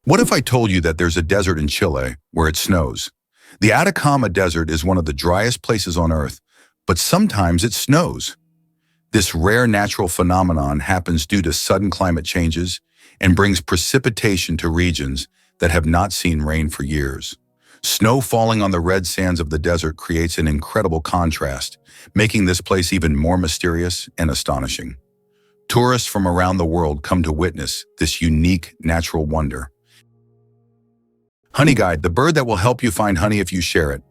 What if I told you that there's a desert in Chile where it snows? The Atacama Desert is one of the driest places on Earth, but sometimes it snows. This rare natural phenomenon happens due to sudden climate changes and brings precipitation to regions that have not seen rain for years. Snow falling on the red sands of the desert creates an incredible contrast, making this place even more mysterious and astonishing. Tourists from around the world come to witness this unique natural wonder. Honey Guide, the bird that will help you find honey if you share it.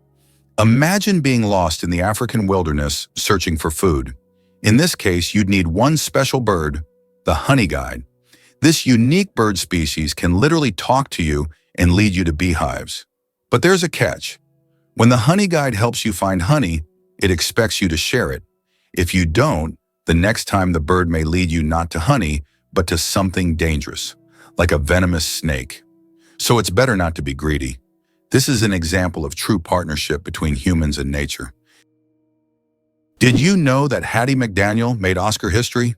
Imagine being lost in the African wilderness searching for food. In this case, you'd need one special bird, the honey guide. This unique bird species can literally talk to you and lead you to beehives. But there's a catch. When the honey guide helps you find honey, it expects you to share it. If you don't, the next time the bird may lead you not to honey, but to something dangerous, like a venomous snake. So it's better not to be greedy. This is an example of true partnership between humans and nature. Did you know that Hattie McDaniel made Oscar history?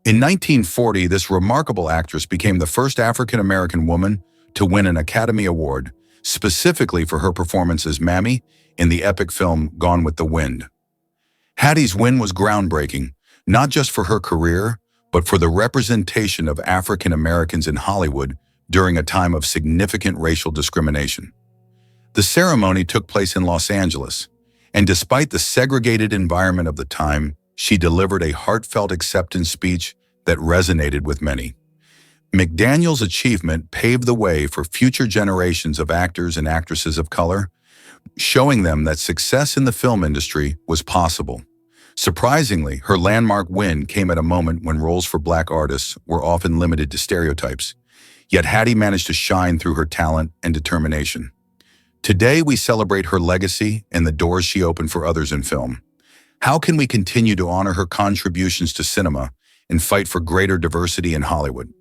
In 1940, this remarkable actress became the first African-American woman to win an Academy Award, specifically for her performance as Mammy in the epic film Gone with the Wind. Hattie's win was groundbreaking, not just for her career, but for the representation of African Americans in Hollywood during a time of significant racial discrimination. The ceremony took place in Los Angeles, and despite the segregated environment of the time, she delivered a heartfelt acceptance speech that resonated with many. McDaniel's achievement paved the way for future generations of actors and actresses of color, showing them that success in the film industry was possible. Surprisingly, her landmark win came at a moment when roles for Black artists were often limited to stereotypes. Yet Hattie managed to shine through her talent and determination. Today, we celebrate her legacy and the doors she opened for others in film. How can we continue to honor her contributions to cinema and fight for greater diversity in Hollywood?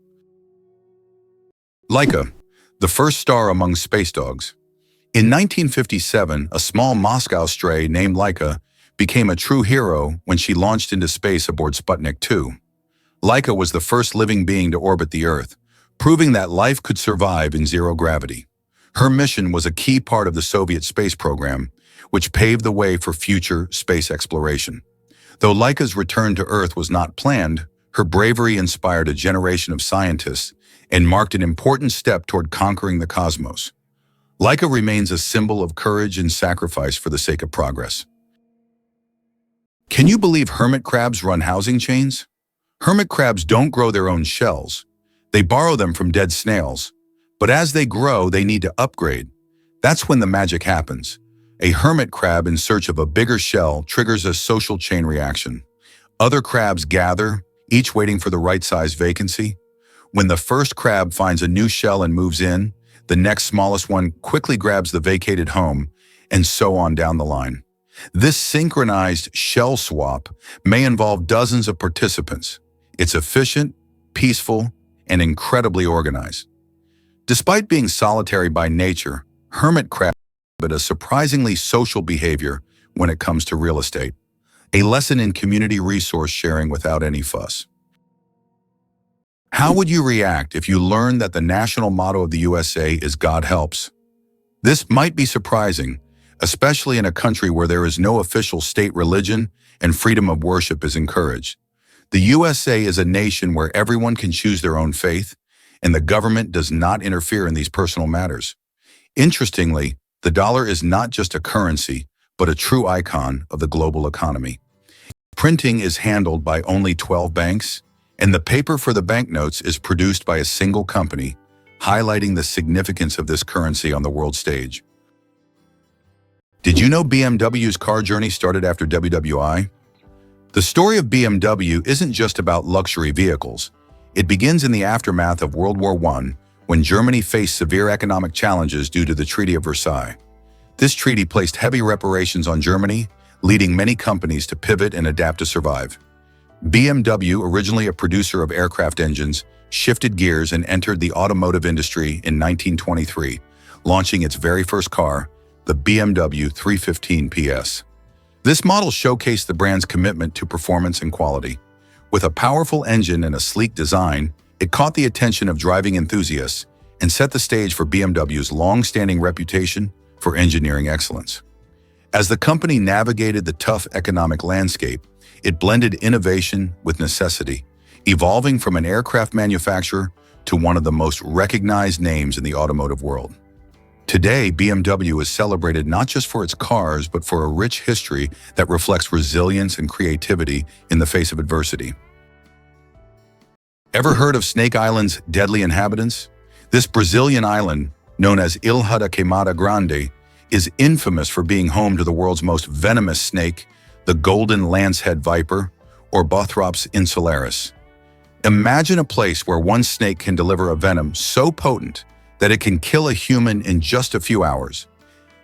Laika, the first star among space dogs. In 1957, a small Moscow stray named Laika became a true hero when she launched into space aboard Sputnik 2. Laika was the first living being to orbit the Earth, proving that life could survive in zero gravity. Her mission was a key part of the Soviet space program, which paved the way for future space exploration. Though Laika's return to Earth was not planned, her bravery inspired a generation of scientists and marked an important step toward conquering the cosmos. Laika remains a symbol of courage and sacrifice for the sake of progress. Can you believe hermit crabs run housing chains? Hermit crabs don't grow their own shells. They borrow them from dead snails. But as they grow, they need to upgrade. That's when the magic happens. A hermit crab in search of a bigger shell triggers a social chain reaction. Other crabs gather, each waiting for the right size vacancy. When the first crab finds a new shell and moves in, the next smallest one quickly grabs the vacated home, and so on down the line. This synchronized shell swap may involve dozens of participants. It's efficient, peaceful, and incredibly organized. Despite being solitary by nature, hermit crabs exhibit a surprisingly social behavior when it comes to real estate. A lesson in community resource sharing without any fuss. How would you react if you learned that the national motto of the USA is God helps? This might be surprising, especially in a country where there is no official state religion and freedom of worship is encouraged. The USA is a nation where everyone can choose their own faith, and the government does not interfere in these personal matters. Interestingly, the dollar is not just a currency, but a true icon of the global economy. Printing is handled by only 12 banks, and the paper for the banknotes is produced by a single company, highlighting the significance of this currency on the world stage. Did you know BMW's car journey started after WWI? The story of BMW isn't just about luxury vehicles. It begins in the aftermath of World War I, when Germany faced severe economic challenges due to the Treaty of Versailles. This treaty placed heavy reparations on Germany, leading many companies to pivot and adapt to survive. BMW, originally a producer of aircraft engines, shifted gears and entered the automotive industry in 1923, launching its very first car, the BMW 315 PS. This model showcased the brand's commitment to performance and quality. With a powerful engine and a sleek design, it caught the attention of driving enthusiasts and set the stage for BMW's long-standing reputation for engineering excellence. As the company navigated the tough economic landscape, it blended innovation with necessity, evolving from an aircraft manufacturer to one of the most recognized names in the automotive world. Today, BMW is celebrated not just for its cars, but for a rich history that reflects resilience and creativity in the face of adversity. Ever heard of Snake Island's deadly inhabitants? This Brazilian island, known as Ilha da Queimada Grande, is infamous for being home to the world's most venomous snake, the golden lancehead viper, or Bothrops insularis. Imagine a place where one snake can deliver a venom so potent that it can kill a human in just a few hours.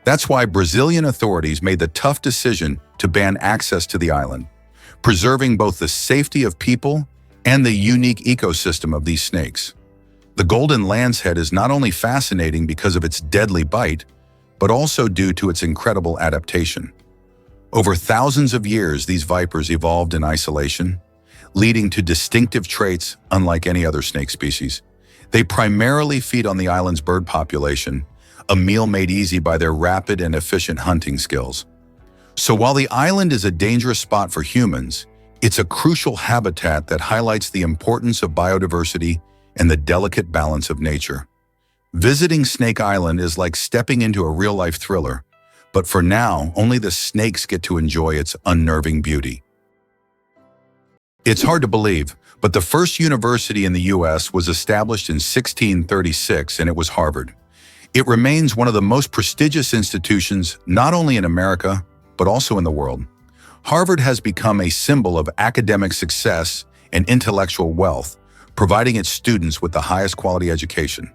That's why Brazilian authorities made the tough decision to ban access to the island, preserving both the safety of people and the unique ecosystem of these snakes. The golden lancehead is not only fascinating because of its deadly bite, but also due to its incredible adaptation. Over thousands of years, these vipers evolved in isolation, leading to distinctive traits unlike any other snake species. They primarily feed on the island's bird population, a meal made easy by their rapid and efficient hunting skills. So while the island is a dangerous spot for humans, it's a crucial habitat that highlights the importance of biodiversity and the delicate balance of nature. Visiting Snake Island is like stepping into a real-life thriller, but for now, only the snakes get to enjoy its unnerving beauty. It's hard to believe, but the first university in the U.S. was established in 1636, and it was Harvard. It remains one of the most prestigious institutions not only in America, but also in the world. Harvard has become a symbol of academic success and intellectual wealth, providing its students with the highest quality education.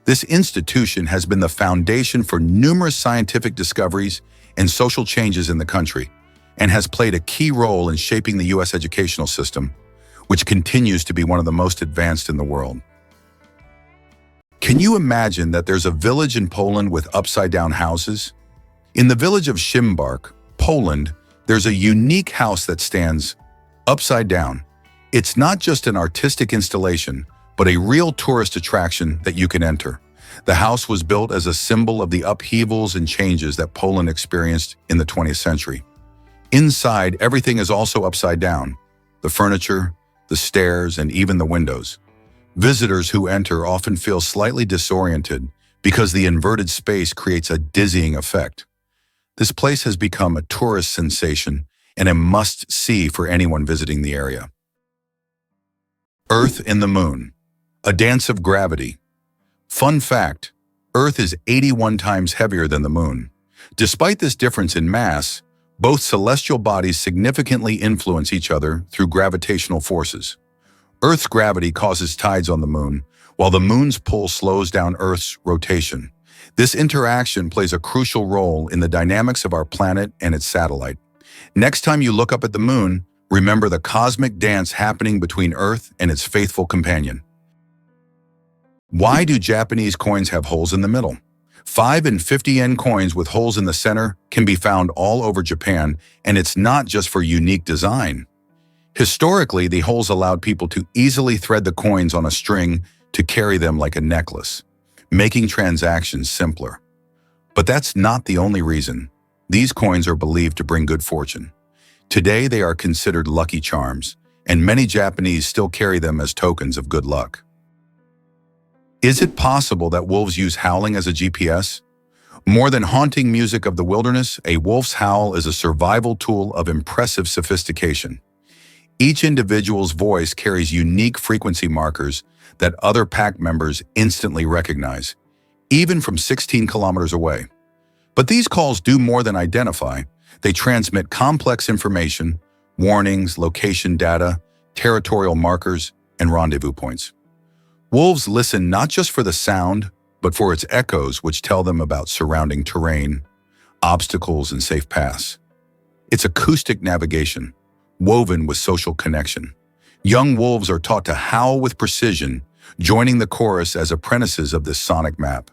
This institution has been the foundation for numerous scientific discoveries and social changes in the country, and has played a key role in shaping the U.S. educational system, which continues to be one of the most advanced in the world. Can you imagine that there's a village in Poland with upside-down houses? In the village of Szymbark, Poland, there's a unique house that stands upside down. It's not just an artistic installation, but a real tourist attraction that you can enter. The house was built as a symbol of the upheavals and changes that Poland experienced in the 20th century. Inside, everything is also upside down: the furniture, the stairs, and even the windows. Visitors who enter often feel slightly disoriented because the inverted space creates a dizzying effect. This place has become a tourist sensation and a must-see for anyone visiting the area. Earth and the Moon, a dance of gravity. Fun fact, Earth is 81 times heavier than the Moon. Despite this difference in mass, both celestial bodies significantly influence each other through gravitational forces. Earth's gravity causes tides on the Moon, while the Moon's pull slows down Earth's rotation. This interaction plays a crucial role in the dynamics of our planet and its satellite. Next time you look up at the Moon, remember the cosmic dance happening between Earth and its faithful companion. Why do Japanese coins have holes in the middle? 5 and 50 yen coins with holes in the center can be found all over Japan, and it's not just for unique design. Historically, the holes allowed people to easily thread the coins on a string to carry them like a necklace, making transactions simpler. But that's not the only reason. These coins are believed to bring good fortune. Today, they are considered lucky charms, and many Japanese still carry them as tokens of good luck. Is it possible that wolves use howling as a GPS? More than haunting music of the wilderness, a wolf's howl is a survival tool of impressive sophistication. Each individual's voice carries unique frequency markers that other pack members instantly recognize, even from 16 kilometers away. But these calls do more than identify. They transmit complex information, warnings, location data, territorial markers, and rendezvous points. Wolves listen not just for the sound, but for its echoes, which tell them about surrounding terrain, obstacles, and safe paths. It's acoustic navigation, woven with social connection. Young wolves are taught to howl with precision, joining the chorus as apprentices of this sonic map.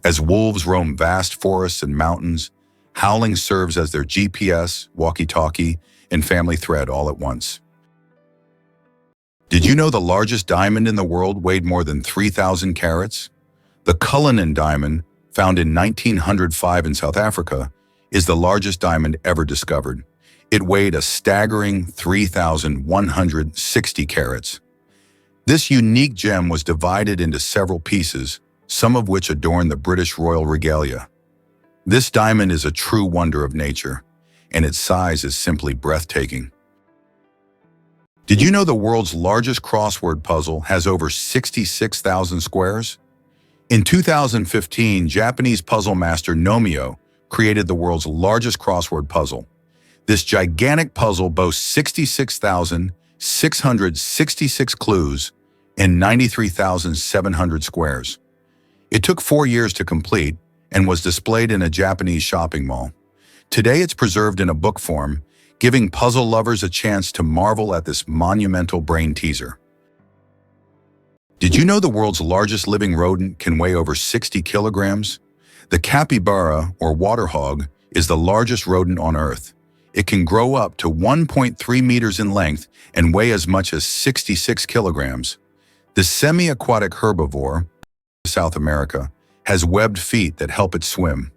As wolves roam vast forests and mountains, howling serves as their GPS, walkie-talkie, and family thread all at once. Did you know the largest diamond in the world weighed more than 3,000 carats? The Cullinan diamond, found in 1905 in South Africa, is the largest diamond ever discovered. It weighed a staggering 3,160 carats. This unique gem was divided into several pieces, some of which adorn the British royal regalia. This diamond is a true wonder of nature, and its size is simply breathtaking. Did you know the world's largest crossword puzzle has over 66,000 squares? In 2015, Japanese puzzle master Nomio created the world's largest crossword puzzle. This gigantic puzzle boasts 66,666 clues and 93,700 squares. It took 4 years to complete and was displayed in a Japanese shopping mall. Today it's preserved in a book form, giving puzzle lovers a chance to marvel at this monumental brain teaser. Did you know the world's largest living rodent can weigh over 60 kilograms? The capybara, or water hog, is the largest rodent on Earth. It can grow up to 1.3 meters in length and weigh as much as 66 kilograms. The semi-aquatic herbivore, South America, has webbed feet that help it swim.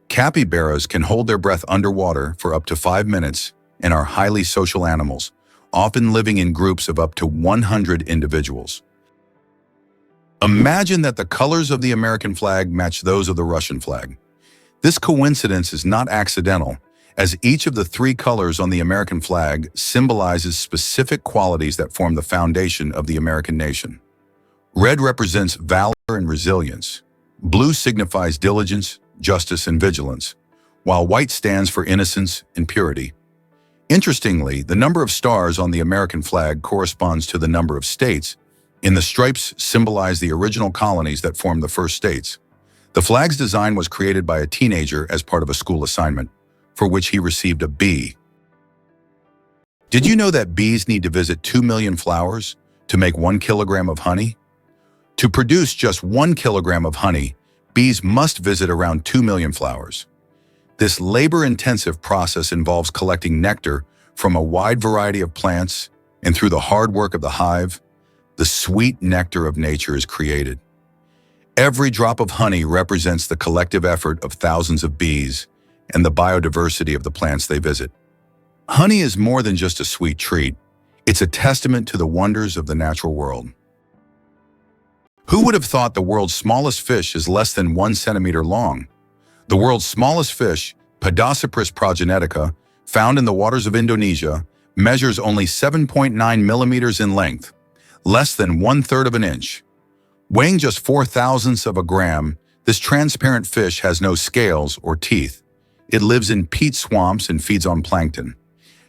Capybaras can hold their breath underwater for up to 5 minutes and are highly social animals, often living in groups of up to 100 individuals. Imagine that the colors of the American flag match those of the Russian flag. This coincidence is not accidental, as each of the 3 colors on the American flag symbolizes specific qualities that form the foundation of the American nation. Red represents valor and resilience. Blue signifies diligence, justice, and vigilance, while white stands for innocence and purity. Interestingly, the number of stars on the American flag corresponds to the number of states, and the stripes symbolize the original colonies that formed the first states. The flag's design was created by a teenager as part of a school assignment, for which he received a B. Did you know that bees need to visit 2 million flowers to make 1 kilogram of honey? To produce just 1 kilogram of honey, bees must visit around 2 million flowers. This labor-intensive process involves collecting nectar from a wide variety of plants, and through the hard work of the hive, the sweet nectar of nature is created. Every drop of honey represents the collective effort of thousands of bees and the biodiversity of the plants they visit. Honey is more than just a sweet treat. It's a testament to the wonders of the natural world. Who would have thought the world's smallest fish is less than 1 centimeter long? The world's smallest fish, Podocypris progenetica, found in the waters of Indonesia, measures only 7.9 millimeters in length, less than 1/3 of an inch. Weighing just 0.004 of a gram, this transparent fish has no scales or teeth. It lives in peat swamps and feeds on plankton.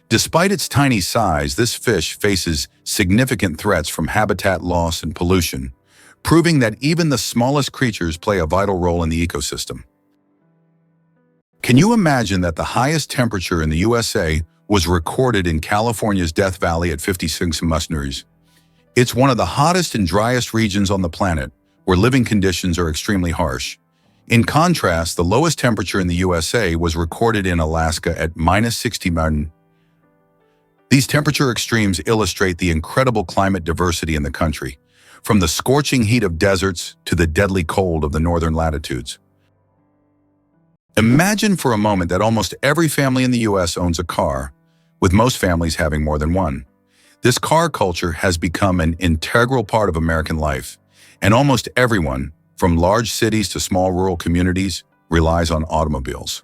Despite its tiny size, this fish faces significant threats from habitat loss and pollution, proving that even the smallest creatures play a vital role in the ecosystem. Can you imagine that the highest temperature in the USA was recorded in California's Death Valley at 56 degrees? It's one of the hottest and driest regions on the planet, where living conditions are extremely harsh. In contrast, the lowest temperature in the USA was recorded in Alaska at -60. These temperature extremes illustrate the incredible climate diversity in the country, from the scorching heat of deserts to the deadly cold of the northern latitudes. Imagine for a moment that almost every family in the US owns a car, with most families having more than one. This car culture has become an integral part of American life, and almost everyone, from large cities to small rural communities, relies on automobiles.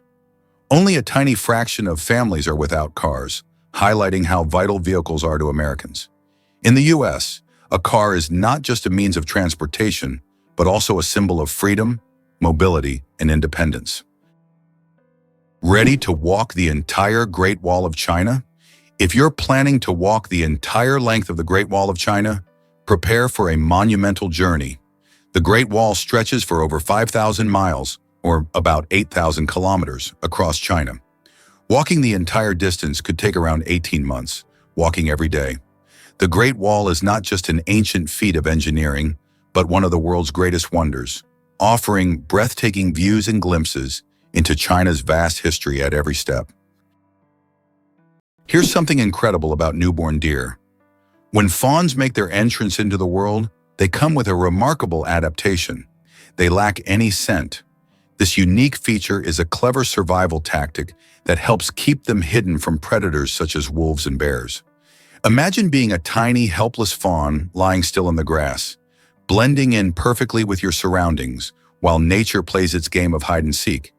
Only a tiny fraction of families are without cars, highlighting how vital vehicles are to Americans. In the US, a car is not just a means of transportation, but also a symbol of freedom, mobility, and independence. Ready to walk the entire Great Wall of China? If you're planning to walk the entire length of the Great Wall of China, prepare for a monumental journey. The Great Wall stretches for over 5,000 miles, or about 8,000 kilometers, across China. Walking the entire distance could take around 18 months, walking every day. The Great Wall is not just an ancient feat of engineering, but one of the world's greatest wonders, offering breathtaking views and glimpses into China's vast history at every step. Here's something incredible about newborn deer. When fawns make their entrance into the world, they come with a remarkable adaptation. they lack any scent. This unique feature is a clever survival tactic that helps keep them hidden from predators such as wolves and bears. Imagine being a tiny, helpless fawn lying still in the grass, blending in perfectly with your surroundings while nature plays its game of hide and seek.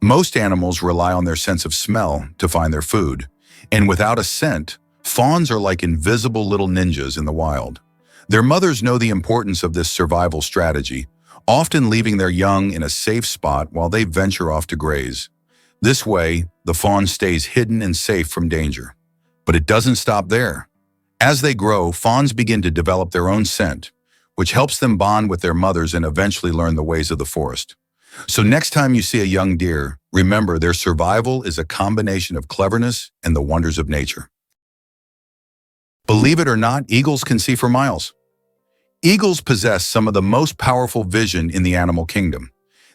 Most animals rely on their sense of smell to find their food, and without a scent, fawns are like invisible little ninjas in the wild. Their mothers know the importance of this survival strategy, often leaving their young in a safe spot while they venture off to graze. This way, the fawn stays hidden and safe from danger. But it doesn't stop there. As they grow, fawns begin to develop their own scent, which helps them bond with their mothers and eventually learn the ways of the forest. So next time you see a young deer, remember their survival is a combination of cleverness and the wonders of nature. Believe it or not, eagles can see for miles. Eagles possess some of the most powerful vision in the animal kingdom.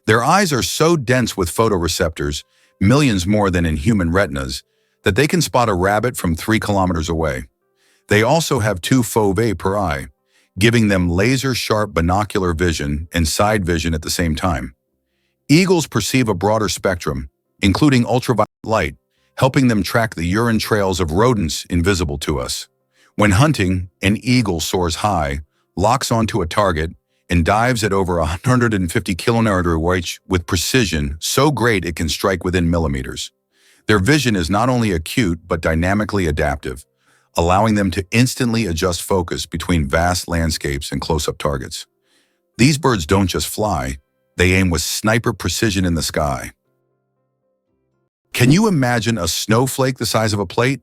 Their eyes are so dense with photoreceptors, millions more than in human retinas, that they can spot a rabbit from 3 kilometers away. They also have 2 foveae per eye, giving them laser-sharp binocular vision and side vision at the same time. Eagles perceive a broader spectrum, including ultraviolet light, helping them track the urine trails of rodents invisible to us. When hunting, an eagle soars high, locks onto a target, and dives at over 150 kilometers range with precision so great it can strike within millimeters. Their vision is not only acute but dynamically adaptive, allowing them to instantly adjust focus between vast landscapes and close-up targets. These birds don't just fly, they aim with sniper precision in the sky. Can you imagine a snowflake the size of a plate?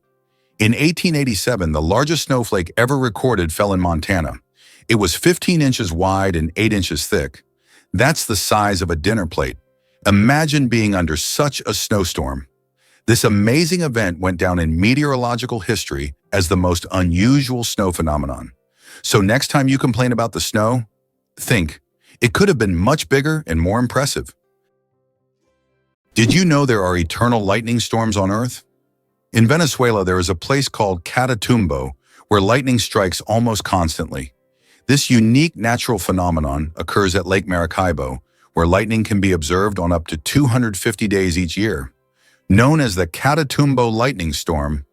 In 1887, the largest snowflake ever recorded fell in Montana. It was 15 inches wide and 8 inches thick. That's the size of a dinner plate. Imagine being under such a snowstorm. This amazing event went down in meteorological history as the most unusual snow phenomenon. So next time you complain about the snow, think, it could have been much bigger and more impressive. Did you know there are eternal lightning storms on Earth? In Venezuela, there is a place called Catatumbo where lightning strikes almost constantly. This unique natural phenomenon occurs at Lake Maracaibo, where lightning can be observed on up to 250 days each year. Known as the Catatumbo lightning storm,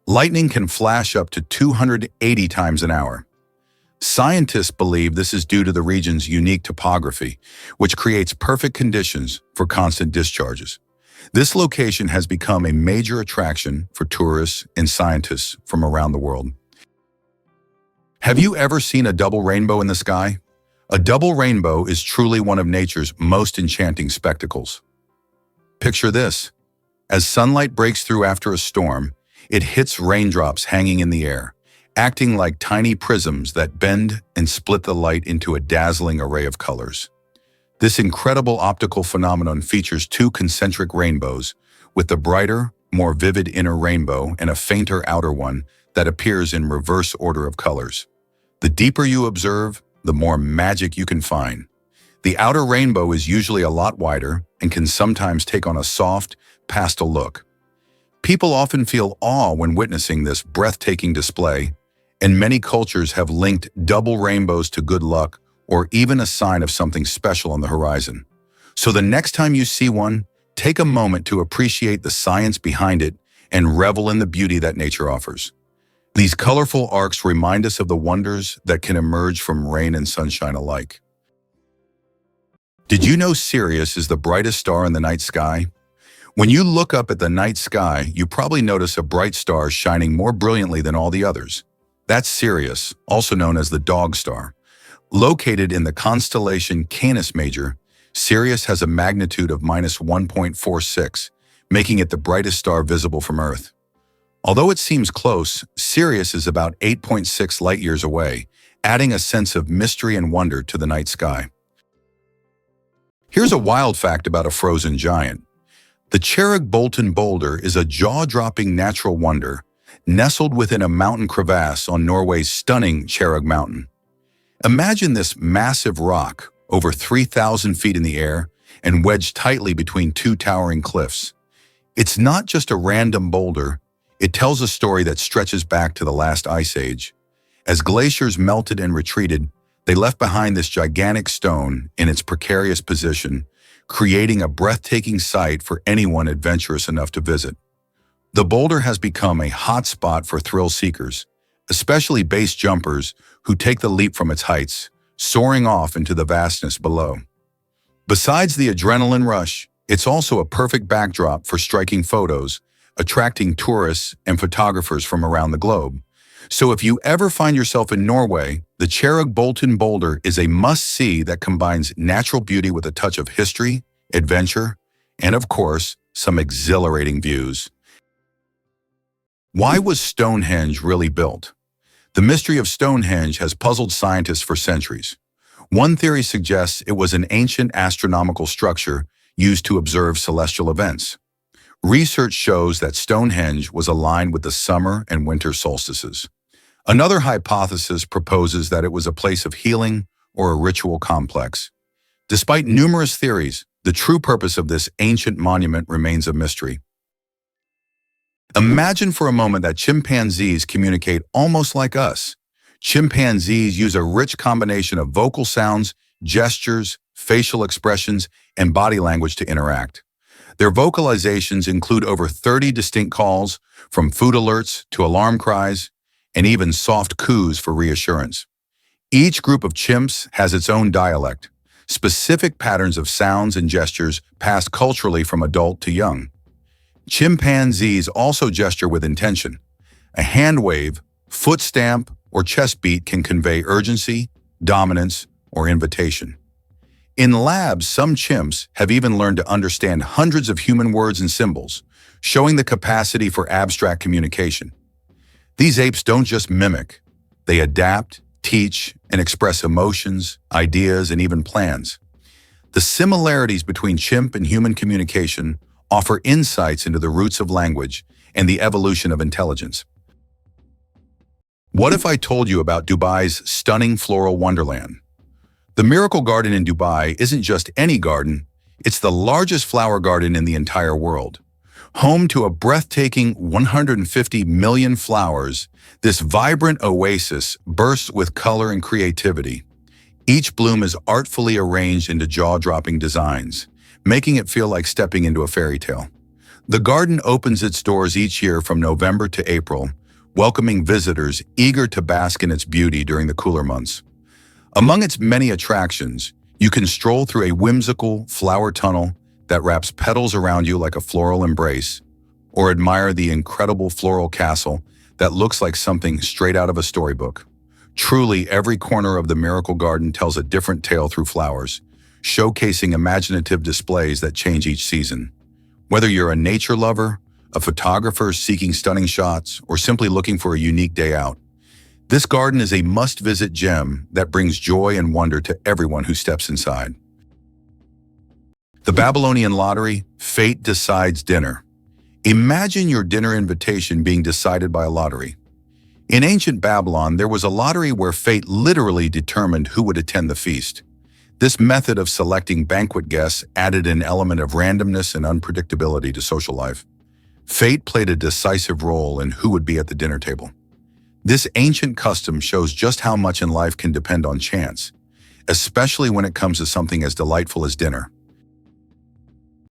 lightning can flash up to 280 times an hour. Scientists believe this is due to the region's unique topography, which creates perfect conditions for constant discharges. This location has become a major attraction for tourists and scientists from around the world. Have you ever seen a double rainbow in the sky? A double rainbow is truly one of nature's most enchanting spectacles. Picture this. As sunlight breaks through after a storm, it hits raindrops hanging in the air, acting like tiny prisms that bend and split the light into a dazzling array of colors. This incredible optical phenomenon features 2 concentric rainbows, with the brighter, more vivid inner rainbow and a fainter outer one that appears in reverse order of colors. The deeper you observe, the more magic you can find. The outer rainbow is usually a lot wider and can sometimes take on a soft, pastel look. People often feel awe when witnessing this breathtaking display, and many cultures have linked double rainbows to good luck or even a sign of something special on the horizon. So the next time you see one, take a moment to appreciate the science behind it and revel in the beauty that nature offers. These colorful arcs remind us of the wonders that can emerge from rain and sunshine alike. Did you know Sirius is the brightest star in the night sky? When you look up at the night sky, you probably notice a bright star shining more brilliantly than all the others. That's Sirius, also known as the Dog Star. Located in the constellation Canis Major, Sirius has a magnitude of -1.46, making it the brightest star visible from Earth. Although it seems close, Sirius is about 8.6 light-years away, adding a sense of mystery and wonder to the night sky. Here's a wild fact about a frozen giant. The Cherrig-Bolton boulder is a jaw-dropping natural wonder, nestled within a mountain crevasse on Norway's stunning Cherrig Mountain. Imagine this massive rock, over 3,000 feet in the air, and wedged tightly between 2 towering cliffs. It's not just a random boulder, it tells a story that stretches back to the last ice age. As glaciers melted and retreated, They left behind this gigantic stone in its precarious position, creating a breathtaking sight for anyone adventurous enough to visit. The boulder has become a hotspot for thrill seekers, especially base jumpers who take the leap from its heights, soaring off into the vastness below. Besides the adrenaline rush, it's also a perfect backdrop for striking photos, attracting tourists and photographers from around the globe. So if you ever find yourself in Norway, the Cherrig Bolton boulder is a must-see that combines natural beauty with a touch of history, adventure, and of course, some exhilarating views. Why was Stonehenge really built? The mystery of Stonehenge has puzzled scientists for centuries. One theory suggests it was an ancient astronomical structure used to observe celestial events. Research shows that Stonehenge was aligned with the summer and winter solstices. Another hypothesis proposes that it was a place of healing or a ritual complex. Despite numerous theories, the true purpose of this ancient monument remains a mystery. Imagine for a moment that chimpanzees communicate almost like us. Chimpanzees use a rich combination of vocal sounds, gestures, facial expressions, and body language to interact. Their vocalizations include over 30 distinct calls, from food alerts to alarm cries, and even soft coos for reassurance. Each group of chimps has its own dialect, specific patterns of sounds and gestures passed culturally from adult to young. Chimpanzees also gesture with intention. A hand wave, foot stamp, or chest beat can convey urgency, dominance, or invitation. In labs, some chimps have even learned to understand hundreds of human words and symbols, showing the capacity for abstract communication. These apes don't just mimic, they adapt, teach, and express emotions, ideas, and even plans. The similarities between chimp and human communication offer insights into the roots of language and the evolution of intelligence. What if I told you about Dubai's stunning floral wonderland? The Miracle Garden in Dubai isn't just any garden, it's the largest flower garden in the entire world. Home to a breathtaking 150 million flowers, this vibrant oasis bursts with color and creativity. Each bloom is artfully arranged into jaw-dropping designs, making it feel like stepping into a fairy tale. The garden opens its doors each year from November to April, welcoming visitors eager to bask in its beauty during the cooler months. Among its many attractions, you can stroll through a whimsical flower tunnel that wraps petals around you like a floral embrace, or admire the incredible floral castle that looks like something straight out of a storybook. Truly, every corner of the Miracle Garden tells a different tale through flowers, showcasing imaginative displays that change each season. Whether you're a nature lover, a photographer seeking stunning shots, or simply looking for a unique day out, this garden is a must-visit gem that brings joy and wonder to everyone who steps inside. The Babylonian lottery, fate decides dinner. Imagine your dinner invitation being decided by a lottery. In ancient Babylon, there was a lottery where fate literally determined who would attend the feast. This method of selecting banquet guests added an element of randomness and unpredictability to social life. Fate played a decisive role in who would be at the dinner table. This ancient custom shows just how much in life can depend on chance, especially when it comes to something as delightful as dinner.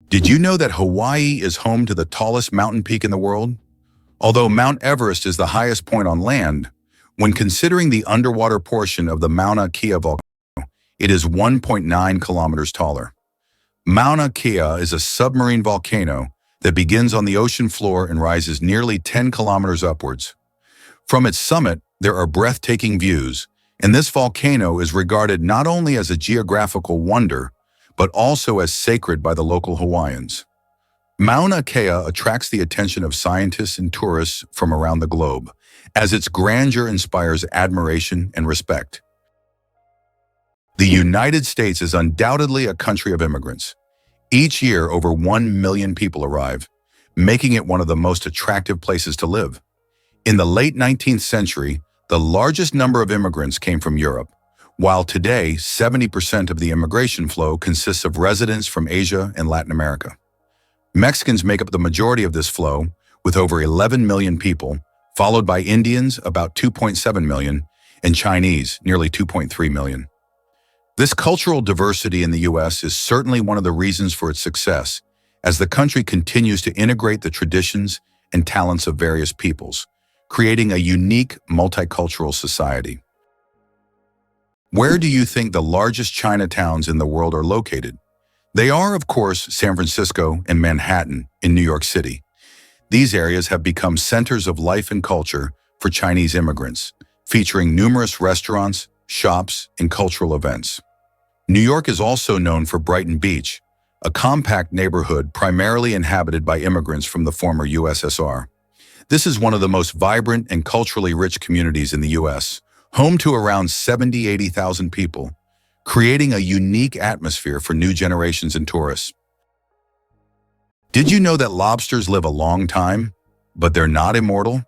Did you know that Hawaii is home to the tallest mountain peak in the world? Although Mount Everest is the highest point on land, when considering the underwater portion of the Mauna Kea volcano, it is 1.9 kilometers taller. Mauna Kea is a submarine volcano that begins on the ocean floor and rises nearly 10 kilometers upwards. From its summit, there are breathtaking views, and this volcano is regarded not only as a geographical wonder, but also as sacred by the local Hawaiians. Mauna Kea attracts the attention of scientists and tourists from around the globe, as its grandeur inspires admiration and respect. The United States is undoubtedly a country of immigrants. Each year, over 1 million people arrive, making it one of the most attractive places to live. In the late 19th century, the largest number of immigrants came from Europe, while today 70% of the immigration flow consists of residents from Asia and Latin America. Mexicans make up the majority of this flow, with over 11 million people, followed by Indians, about 2.7 million, and Chinese, nearly 2.3 million. This cultural diversity in the U.S. is certainly one of the reasons for its success, as the country continues to integrate the traditions and talents of various peoples, creating a unique multicultural society. Where do you think the largest Chinatowns in the world are located? They are, of course, San Francisco and Manhattan in New York City. These areas have become centers of life and culture for Chinese immigrants, featuring numerous restaurants, shops, and cultural events. New York is also known for Brighton Beach, a compact neighborhood primarily inhabited by immigrants from the former USSR. This is one of the most vibrant and culturally rich communities in the U.S., home to around 80,000 people, creating a unique atmosphere for new generations and tourists. Did you know that lobsters live a long time, but they're not immortal?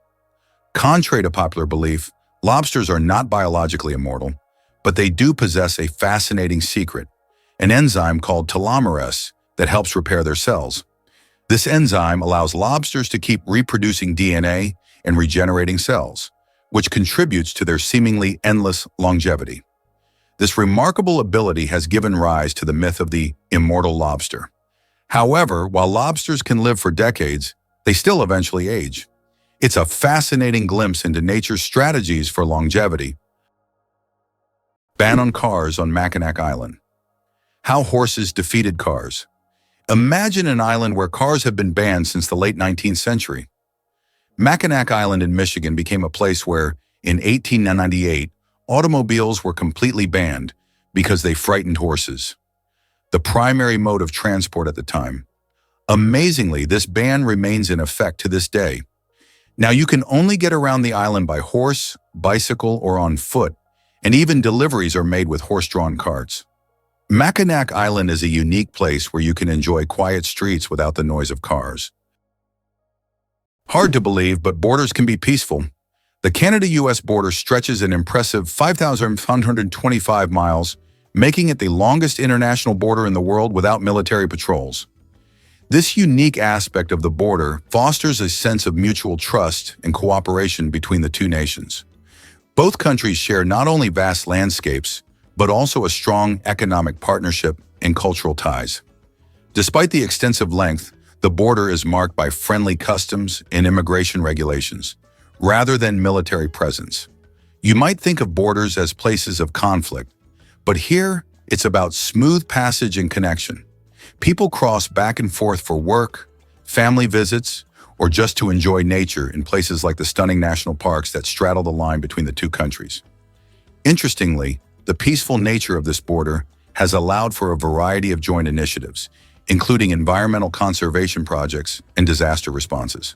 Contrary to popular belief, lobsters are not biologically immortal, but they do possess a fascinating secret, an enzyme called telomerase that helps repair their cells. This enzyme allows lobsters to keep reproducing DNA and regenerating cells, which contributes to their seemingly endless longevity. This remarkable ability has given rise to the myth of the immortal lobster. However, while lobsters can live for decades, they still eventually age. It's a fascinating glimpse into nature's strategies for longevity. Ban on cars on Mackinac Island. How horses defeated cars. Imagine an island where cars have been banned since the late 19th century. Mackinac Island in Michigan became a place where, in 1898, automobiles were completely banned because they frightened horses, the primary mode of transport at the time. Amazingly, this ban remains in effect to this day. Now you can only get around the island by horse, bicycle, or on foot, and even deliveries are made with horse-drawn carts. Mackinac Island is a unique place where you can enjoy quiet streets without the noise of cars. Hard to believe, but borders can be peaceful. The Canada-US border stretches an impressive 5,525 miles, making it the longest international border in the world without military patrols. This unique aspect of the border fosters a sense of mutual trust and cooperation between the two nations. Both countries share not only vast landscapes, but also a strong economic partnership and cultural ties. Despite the extensive length, the border is marked by friendly customs and immigration regulations, rather than military presence. You might think of borders as places of conflict, but here it's about smooth passage and connection. People cross back and forth for work, family visits, or just to enjoy nature in places like the stunning national parks that straddle the line between the two countries. Interestingly, the peaceful nature of this border has allowed for a variety of joint initiatives, including environmental conservation projects and disaster responses.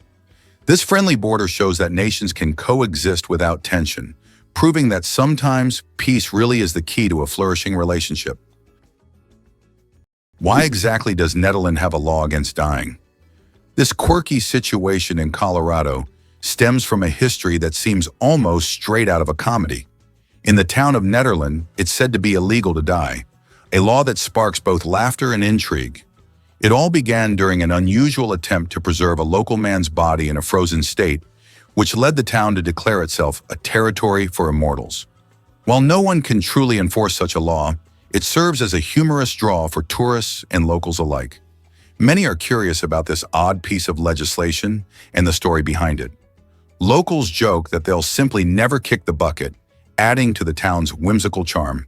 This friendly border shows that nations can coexist without tension, proving that sometimes peace really is the key to a flourishing relationship. Why exactly does Netherlands have a law against dying? This quirky situation in Colorado stems from a history that seems almost straight out of a comedy. In the town of Netherlands, it's said to be illegal to die, a law that sparks both laughter and intrigue. It all began during an unusual attempt to preserve a local man's body in a frozen state, which led the town to declare itself a territory for immortals. While no one can truly enforce such a law, it serves as a humorous draw for tourists and locals alike. Many are curious about this odd piece of legislation and the story behind it. Locals joke that they'll simply never kick the bucket, adding to the town's whimsical charm.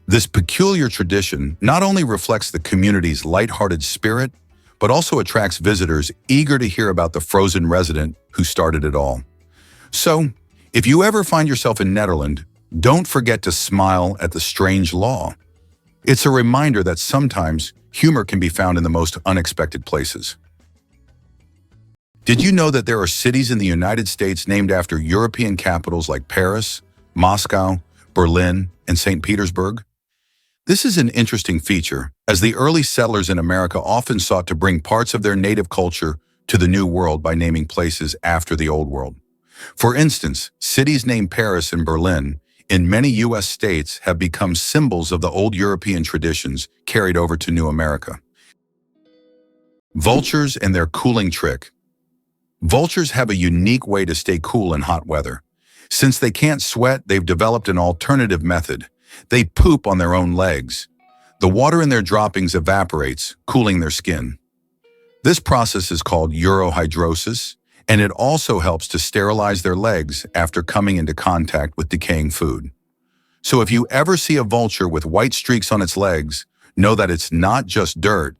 This peculiar tradition not only reflects the community's lighthearted spirit, but also attracts visitors eager to hear about the frozen resident who started it all. So, if you ever find yourself in Netherlands, don't forget to smile at the strange law. It's a reminder that sometimes humor can be found in the most unexpected places. Did you know that there are cities in the United States named after European capitals like Paris, Moscow, Berlin, and St. Petersburg? This is an interesting feature, as the early settlers in America often sought to bring parts of their native culture to the New World by naming places after the Old World. For instance, cities named Paris and Berlin in many U.S. states have become symbols of the old European traditions carried over to New America. Vultures and their cooling trick. Vultures have a unique way to stay cool in hot weather. Since they can't sweat, they've developed an alternative method. They poop on their own legs. The water in their droppings evaporates, cooling their skin. This process is called urohydrosis, and it also helps to sterilize their legs after coming into contact with decaying food. So if you ever see a vulture with white streaks on its legs, know that it's not just dirt.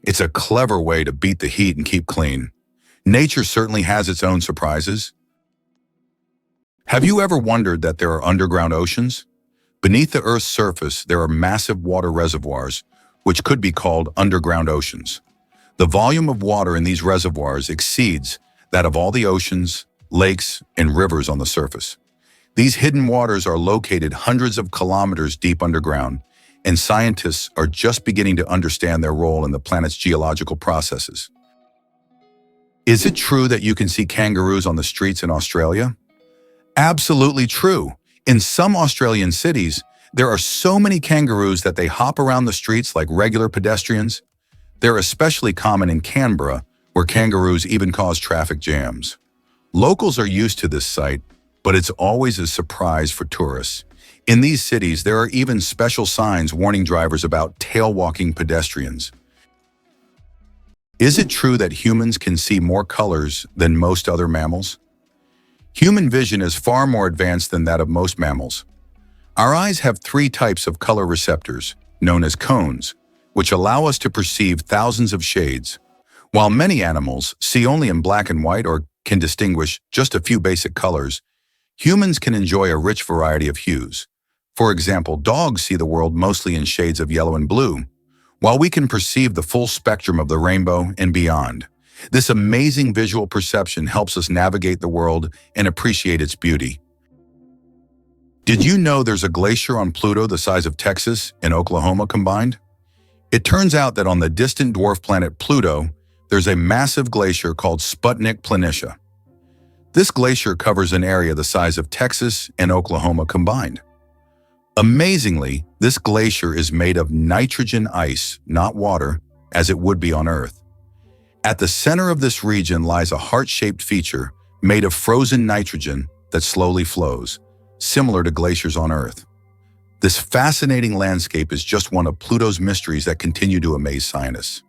It's a clever way to beat the heat and keep clean. Nature certainly has its own surprises. Have you ever wondered that there are underground oceans? Beneath the Earth's surface, there are massive water reservoirs, which could be called underground oceans. The volume of water in these reservoirs exceeds that of all the oceans, lakes, and rivers on the surface. These hidden waters are located hundreds of kilometers deep underground, and scientists are just beginning to understand their role in the planet's geological processes. Is it true that you can see kangaroos on the streets in Australia? Absolutely true. In some Australian cities, there are so many kangaroos that they hop around the streets like regular pedestrians. They're especially common in Canberra, where kangaroos even cause traffic jams. Locals are used to this sight, but it's always a surprise for tourists. In these cities, there are even special signs warning drivers about tail-walking pedestrians. Is it true that humans can see more colors than most other mammals? Human vision is far more advanced than that of most mammals. Our eyes have 3 types of color receptors, known as cones, which allow us to perceive thousands of shades. While many animals see only in black and white or can distinguish just a few basic colors, humans can enjoy a rich variety of hues. For example, dogs see the world mostly in shades of yellow and blue, while we can perceive the full spectrum of the rainbow and beyond. This amazing visual perception helps us navigate the world and appreciate its beauty. Did you know there's a glacier on Pluto the size of Texas and Oklahoma combined? It turns out that on the distant dwarf planet Pluto, there's a massive glacier called Sputnik Planitia. This glacier covers an area the size of Texas and Oklahoma combined. Amazingly, this glacier is made of nitrogen ice, not water, as it would be on Earth. At the center of this region lies a heart-shaped feature made of frozen nitrogen that slowly flows, similar to glaciers on Earth. This fascinating landscape is just one of Pluto's mysteries that continue to amaze scientists.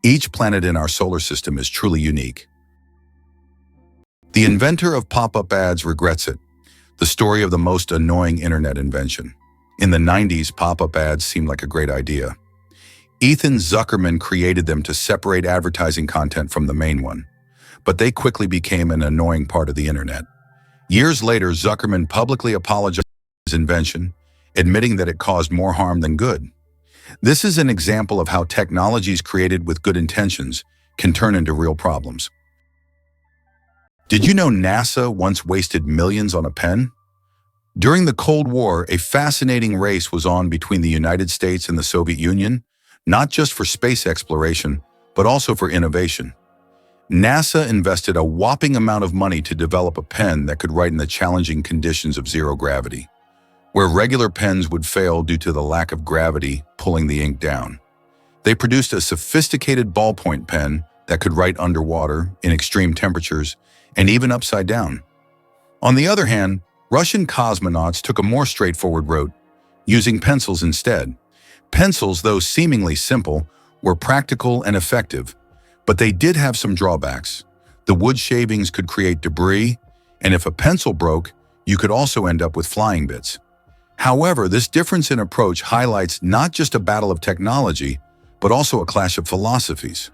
Each planet in our solar system is truly unique. The inventor of pop-up ads regrets it. The story of the most annoying internet invention. In the 90s, pop-up ads seemed like a great idea. Ethan Zuckerman created them to separate advertising content from the main one, but they quickly became an annoying part of the internet. Years later, Zuckerman publicly apologized for his invention, admitting that it caused more harm than good. This is an example of how technologies created with good intentions can turn into real problems. Did you know NASA once wasted millions on a pen? During the Cold War, a fascinating race was on between the United States and the Soviet Union, not just for space exploration, but also for innovation. NASA invested a whopping amount of money to develop a pen that could write in the challenging conditions of zero gravity, where regular pens would fail due to the lack of gravity pulling the ink down. They produced a sophisticated ballpoint pen that could write underwater, in extreme temperatures, and even upside down. On the other hand, Russian cosmonauts took a more straightforward route, using pencils instead. Pencils, though seemingly simple, were practical and effective, but they did have some drawbacks. The wood shavings could create debris, and if a pencil broke, you could also end up with flying bits. However, this difference in approach highlights not just a battle of technology, but also a clash of philosophies.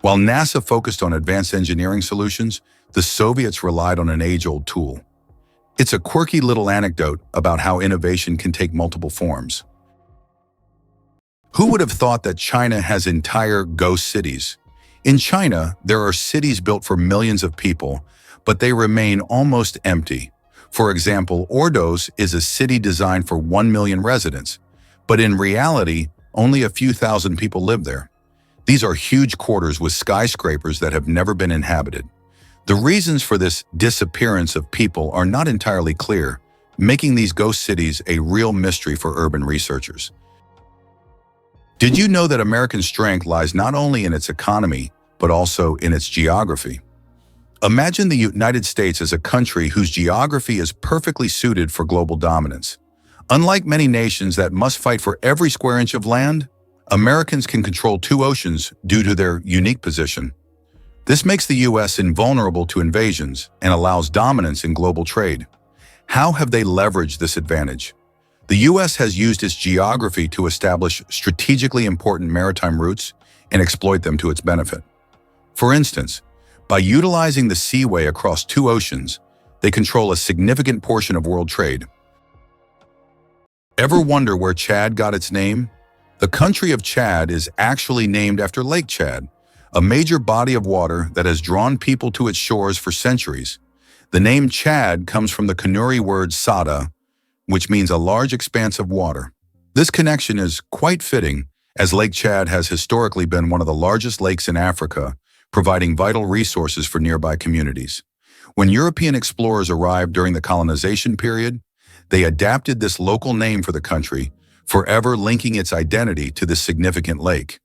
While NASA focused on advanced engineering solutions, the Soviets relied on an age-old tool. It's a quirky little anecdote about how innovation can take multiple forms. Who would have thought that China has entire ghost cities? In China, there are cities built for millions of people, but they remain almost empty. For example, Ordos is a city designed for 1 million residents, but in reality, only a few thousand people live there. These are huge quarters with skyscrapers that have never been inhabited. The reasons for this disappearance of people are not entirely clear, making these ghost cities a real mystery for urban researchers. Did you know that American strength lies not only in its economy, but also in its geography? Imagine the United States as a country whose geography is perfectly suited for global dominance. Unlike many nations that must fight for every square inch of land, Americans can control two oceans due to their unique position. This makes the U.S. invulnerable to invasions and allows dominance in global trade. How have they leveraged this advantage? The U.S. has used its geography to establish strategically important maritime routes and exploit them to its benefit. For instance, by utilizing the seaway across two oceans, they control a significant portion of world trade. Ever wonder where Chad got its name? The country of Chad is actually named after Lake Chad, a major body of water that has drawn people to its shores for centuries. The name Chad comes from the Kanuri word sada, which means a large expanse of water. This connection is quite fitting, as Lake Chad has historically been one of the largest lakes in Africa, providing vital resources for nearby communities. When European explorers arrived during the colonization period, they adapted this local name for the country, forever linking its identity to this significant lake.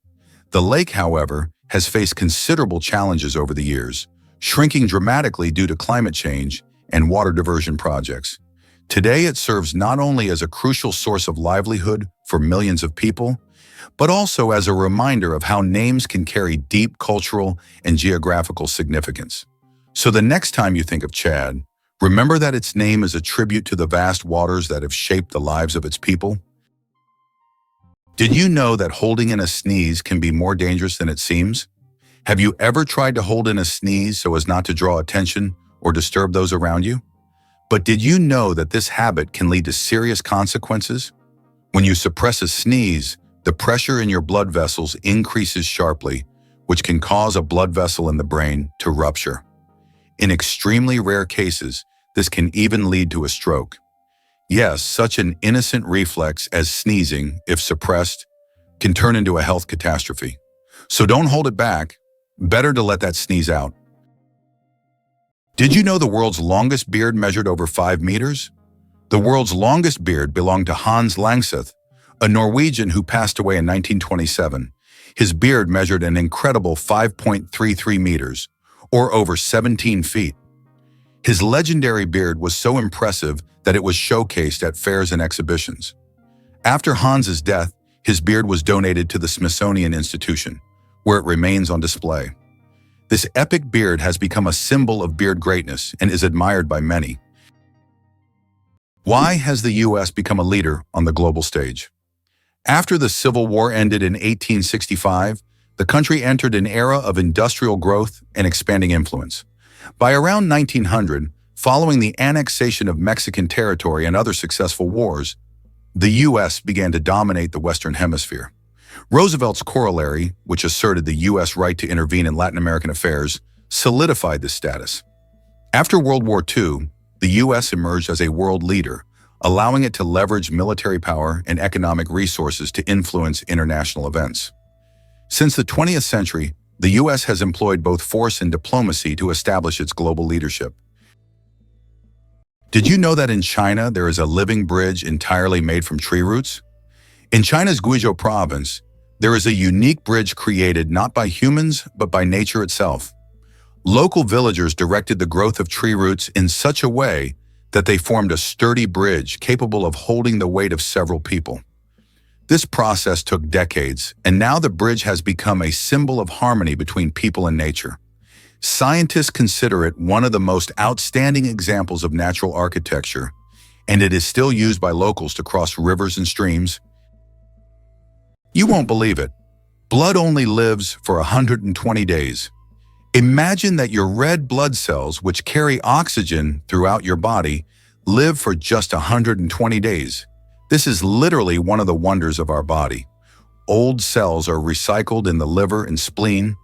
The lake, however, has faced considerable challenges over the years, shrinking dramatically due to climate change and water diversion projects. Today, it serves not only as a crucial source of livelihood for millions of people, but also as a reminder of how names can carry deep cultural and geographical significance. So the next time you think of Chad, remember that its name is a tribute to the vast waters that have shaped the lives of its people. Did you know that holding in a sneeze can be more dangerous than it seems? Have you ever tried to hold in a sneeze so as not to draw attention or disturb those around you? But did you know that this habit can lead to serious consequences? When you suppress a sneeze, the pressure in your blood vessels increases sharply, which can cause a blood vessel in the brain to rupture. In extremely rare cases, this can even lead to a stroke. Yes, such an innocent reflex as sneezing, if suppressed, can turn into a health catastrophe. So don't hold it back. Better to let that sneeze out. Did you know the world's longest beard measured over 5 meters? The world's longest beard belonged to Hans Langseth, a Norwegian who passed away in 1927. His beard measured an incredible 5.33 meters, or over 17 feet. His legendary beard was so impressive that it was showcased at fairs and exhibitions. After Hans's death, his beard was donated to the Smithsonian Institution, where it remains on display. This epic beard has become a symbol of beard greatness and is admired by many. Why has the U.S. become a leader on the global stage? After the Civil War ended in 1865, the country entered an era of industrial growth and expanding influence. By around 1900, following the annexation of Mexican territory and other successful wars, the U.S. began to dominate the Western Hemisphere. Roosevelt's corollary, which asserted the U.S. right to intervene in Latin American affairs, solidified this status. After World War II, the U.S. emerged as a world leader, allowing it to leverage military power and economic resources to influence international events. Since the 20th century, the U.S. has employed both force and diplomacy to establish its global leadership. Did you know that in China there is a living bridge entirely made from tree roots? In China's Guizhou province, there is a unique bridge created not by humans but by nature itself. Local villagers directed the growth of tree roots in such a way that they formed a sturdy bridge capable of holding the weight of several people. This process took decades, and now the bridge has become a symbol of harmony between people and nature. Scientists consider it one of the most outstanding examples of natural architecture, and it is still used by locals to cross rivers and streams. You won't believe it. Blood only lives for 120 days. Imagine that your red blood cells, which carry oxygen throughout your body, live for just 120 days. This is literally one of the wonders of our body. Old cells are recycled in the liver and spleen,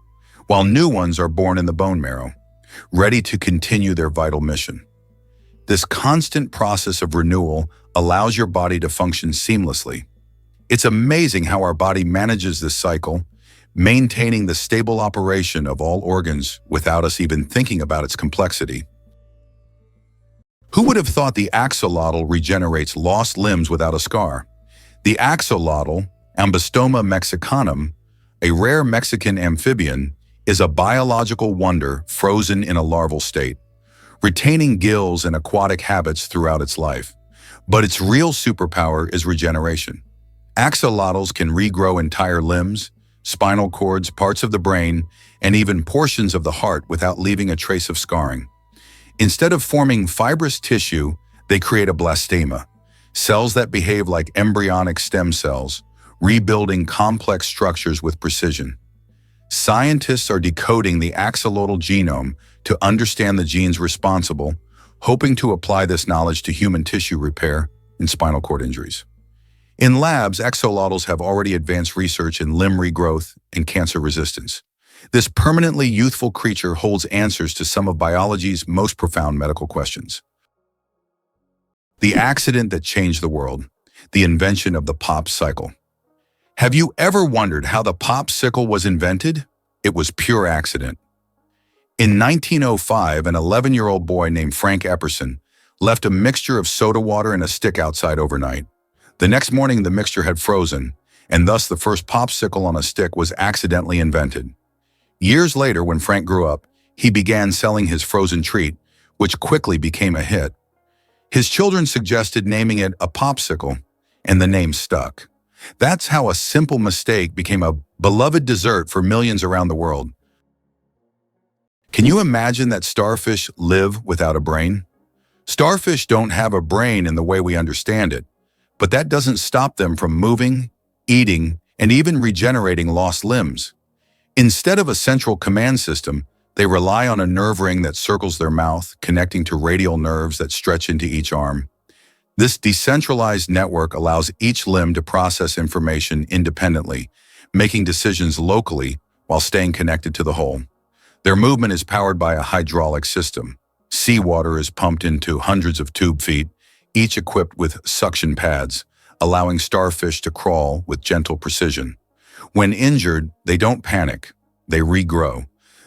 while new ones are born in the bone marrow, ready to continue their vital mission. This constant process of renewal allows your body to function seamlessly. It's amazing how our body manages this cycle, maintaining the stable operation of all organs without us even thinking about its complexity. Who would have thought the axolotl regenerates lost limbs without a scar? The axolotl, Ambystoma mexicanum, a rare Mexican amphibian, is a biological wonder frozen in a larval state, retaining gills and aquatic habits throughout its life. But its real superpower is regeneration. Axolotls can regrow entire limbs, spinal cords, parts of the brain, and even portions of the heart without leaving a trace of scarring. Instead of forming fibrous tissue, they create a blastema, cells that behave like embryonic stem cells, rebuilding complex structures with precision. Scientists are decoding the axolotl genome to understand the genes responsible, hoping to apply this knowledge to human tissue repair and spinal cord injuries. In labs, axolotls have already advanced research in limb regrowth and cancer resistance. This permanently youthful creature holds answers to some of biology's most profound medical questions. The accident that changed the world, the invention of the pop cycle. Have you ever wondered how the popsicle was invented? It was pure accident. In 1905, an 11-year-old boy named Frank Epperson left a mixture of soda water and a stick outside overnight. The next morning, the mixture had frozen, and thus the first popsicle on a stick was accidentally invented. Years later, when Frank grew up, he began selling his frozen treat, which quickly became a hit. His children suggested naming it a popsicle, and the name stuck. That's how a simple mistake became a beloved dessert for millions around the world. Can you imagine that starfish live without a brain? Starfish don't have a brain in the way we understand it, but that doesn't stop them from moving, eating, and even regenerating lost limbs. Instead of a central command system, they rely on a nerve ring that circles their mouth, connecting to radial nerves that stretch into each arm. This decentralized network allows each limb to process information independently, making decisions locally while staying connected to the whole. Their movement is powered by a hydraulic system. Seawater is pumped into hundreds of tube feet, each equipped with suction pads, allowing starfish to crawl with gentle precision. When injured, they don't panic, they regrow.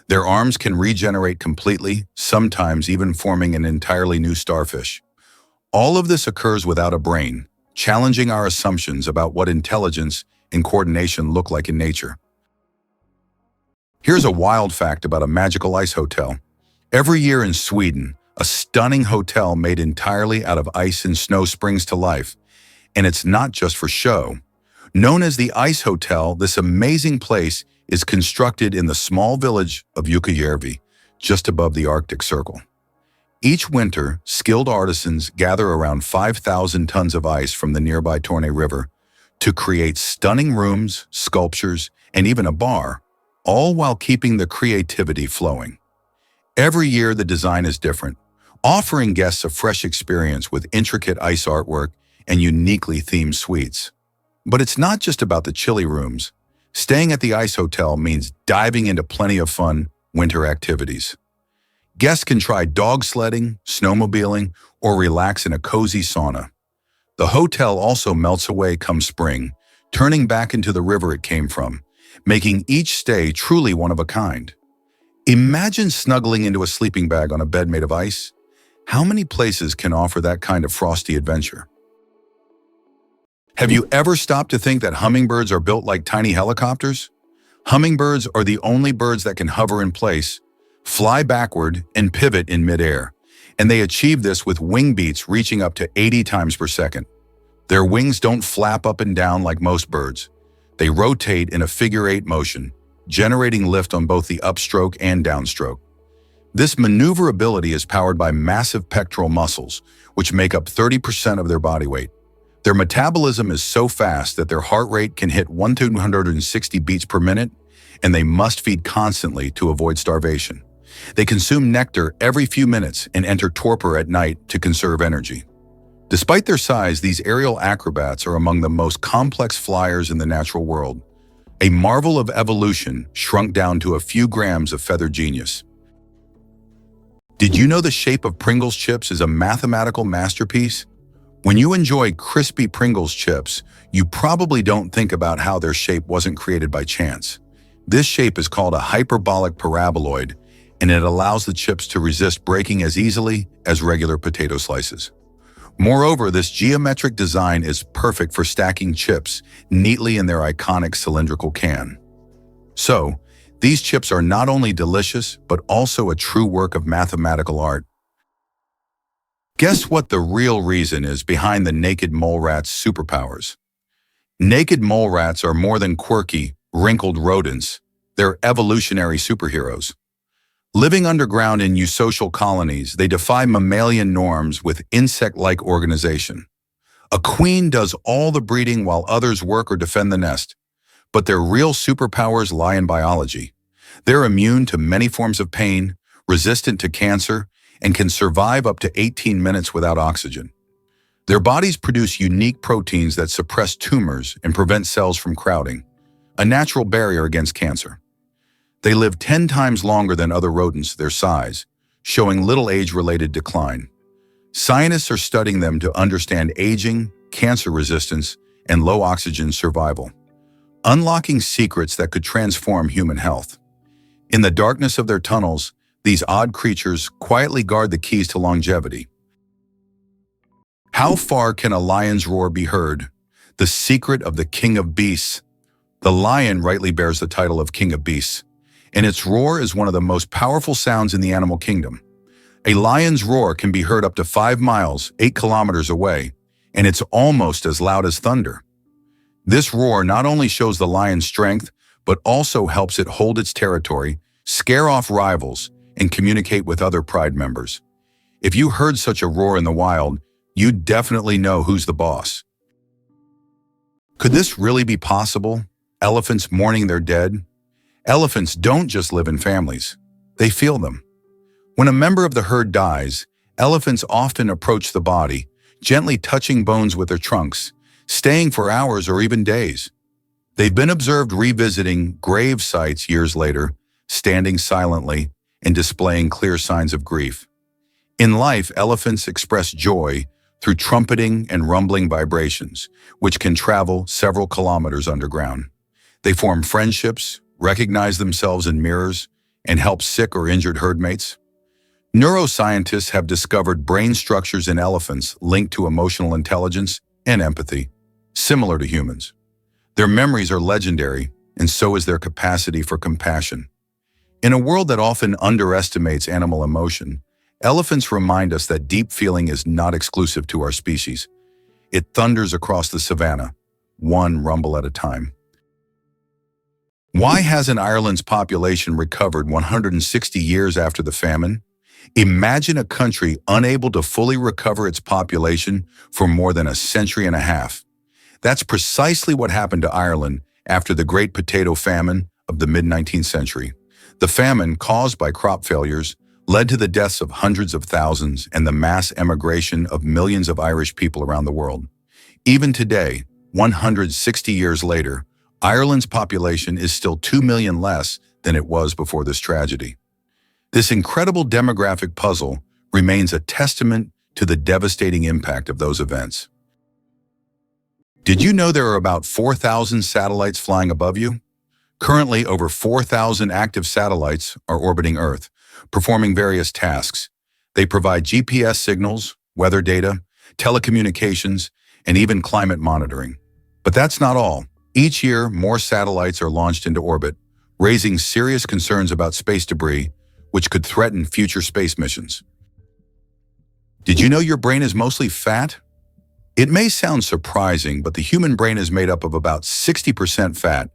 Their arms can regenerate completely, sometimes even forming an entirely new starfish. All of this occurs without a brain, challenging our assumptions about what intelligence and coordination look like in nature. Here's a wild fact about a magical ice hotel. Every year in Sweden, a stunning hotel made entirely out of ice and snow springs to life. And it's not just for show. Known as the Ice Hotel, this amazing place is constructed in the small village of Jukkajärvi, just above the Arctic Circle. Each winter, skilled artisans gather around 5,000 tons of ice from the nearby Torne River to create stunning rooms, sculptures, and even a bar, all while keeping the creativity flowing. Every year, the design is different, offering guests a fresh experience with intricate ice artwork and uniquely themed suites. But it's not just about the chilly rooms. Staying at the Ice Hotel means diving into plenty of fun winter activities. Guests can try dog sledding, snowmobiling, or relax in a cozy sauna. The hotel also melts away come spring, turning back into the river it came from, making each stay truly one of a kind. Imagine snuggling into a sleeping bag on a bed made of ice. How many places can offer that kind of frosty adventure? Have you ever stopped to think that hummingbirds are built like tiny helicopters? Hummingbirds are the only birds that can hover in place, fly backward, and pivot in midair, and they achieve this with wing beats reaching up to 80 times per second. Their wings don't flap up and down like most birds. They rotate in a figure-8 motion, generating lift on both the upstroke and downstroke. This maneuverability is powered by massive pectoral muscles, which make up 30% of their body weight. Their metabolism is so fast that their heart rate can hit 1,260 beats per minute, and they must feed constantly to avoid starvation. They consume nectar every few minutes and enter torpor at night to conserve energy. Despite their size, these aerial acrobats are among the most complex flyers in the natural world, a marvel of evolution shrunk down to a few grams of feathered genius. Did you know the shape of Pringles chips is a mathematical masterpiece? When you enjoy crispy Pringles chips, you probably don't think about how their shape wasn't created by chance. This shape is called a hyperbolic paraboloid, and it allows the chips to resist breaking as easily as regular potato slices. Moreover, this geometric design is perfect for stacking chips neatly in their iconic cylindrical can. So, These chips are not only delicious, but also a true work of mathematical art. Guess what the real reason is behind the naked mole rat's superpowers? Naked mole rats are more than quirky, wrinkled rodents. They're evolutionary superheroes. Living underground in eusocial colonies, they defy mammalian norms with insect-like organization. A queen does all the breeding while others work or defend the nest. But their real superpowers lie in biology. They're immune to many forms of pain, resistant to cancer, and can survive up to 18 minutes without oxygen. Their bodies produce unique proteins that suppress tumors and prevent cells from crowding, a natural barrier against cancer. They live 10 times longer than other rodents their size, showing little age-related decline. Scientists are studying them to understand aging, cancer resistance, and low oxygen survival, unlocking secrets that could transform human health. In the darkness of their tunnels, these odd creatures quietly guard the keys to longevity. How far can a lion's roar be heard? The secret of the king of beasts. The lion rightly bears the title of king of beasts, and its roar is one of the most powerful sounds in the animal kingdom. A lion's roar can be heard up to 5 miles, 8 kilometers away, and it's almost as loud as thunder. This roar not only shows the lion's strength, but also helps it hold its territory, scare off rivals, and communicate with other pride members. If you heard such a roar in the wild, you'd definitely know who's the boss. Could this really be possible? Elephants mourning their dead? Elephants don't just live in families. They feel them. When a member of the herd dies, elephants often approach the body, gently touching bones with their trunks, staying for hours or even days. They've been observed revisiting grave sites years later, standing silently and displaying clear signs of grief. In life, elephants express joy through trumpeting and rumbling vibrations, which can travel several kilometers underground. They form friendships, recognize themselves in mirrors, and help sick or injured herd mates. Neuroscientists have discovered brain structures in elephants linked to emotional intelligence and empathy, similar to humans. Their memories are legendary, and so is their capacity for compassion. In a world that often underestimates animal emotion, elephants remind us that deep feeling is not exclusive to our species. It thunders across the savannah, one rumble at a time. Why hasn't Ireland's population recovered 160 years after the famine? Imagine a country unable to fully recover its population for more than a century and a half. That's precisely what happened to Ireland after the Great Potato Famine of the mid-19th century. The famine, caused by crop failures, led to the deaths of hundreds of thousands and the mass emigration of millions of Irish people around the world. Even today, 160 years later, Ireland's population is still 2 million less than it was before this tragedy. This incredible demographic puzzle remains a testament to the devastating impact of those events. Did you know there are about 4,000 satellites flying above you? Currently, over 4,000 active satellites are orbiting Earth, performing various tasks. They provide GPS signals, weather data, telecommunications, and even climate monitoring. But that's not all. Each year, more satellites are launched into orbit, raising serious concerns about space debris, which could threaten future space missions. Did you know your brain is mostly fat? It may sound surprising, but the human brain is made up of about 60% fat,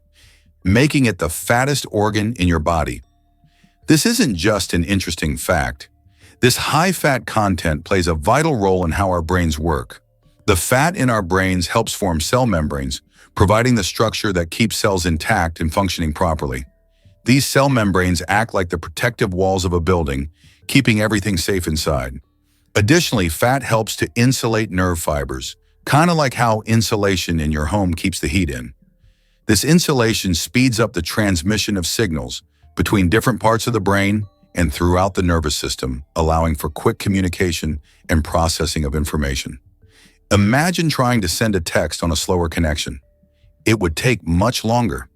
making it the fattest organ in your body. This isn't just an interesting fact. This high-fat content plays a vital role in how our brains work. The fat in our brains helps form cell membranes, providing the structure that keeps cells intact and functioning properly. These cell membranes act like the protective walls of a building, keeping everything safe inside. Additionally, fat helps to insulate nerve fibers, kind of like how insulation in your home keeps the heat in. This insulation speeds up the transmission of signals between different parts of the brain and throughout the nervous system, allowing for quick communication and processing of information. Imagine trying to send a text on a slower connection. It would take much longer.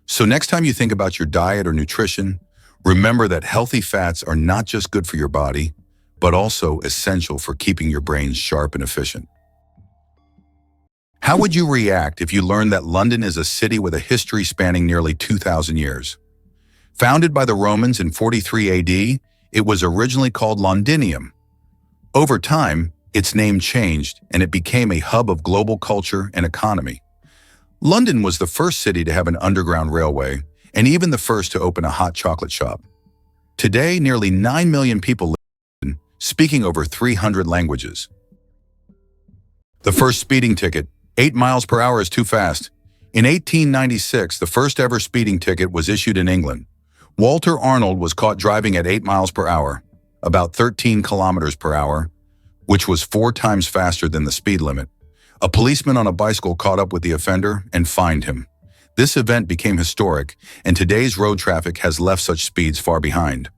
So next time you think about your diet or nutrition, remember that healthy fats are not just good for your body, but also essential for keeping your brain sharp and efficient. How would you react if you learned that London is a city with a history spanning nearly 2,000 years? Founded by the Romans in 43 AD, it was originally called Londinium. Over time, its name changed and it became a hub of global culture and economy. London was the first city to have an underground railway and even the first to open a hot chocolate shop. Today, nearly 9 million people live in London, speaking over 300 languages. The first speeding ticket, 8 miles per hour is too fast. In 1896, the first ever speeding ticket was issued in England. Walter Arnold was caught driving at 8 miles per hour, about 13 kilometers per hour, which was 4 times faster than the speed limit. A policeman on a bicycle caught up with the offender and fined him. This event became historic, and today's road traffic has left such speeds far behind.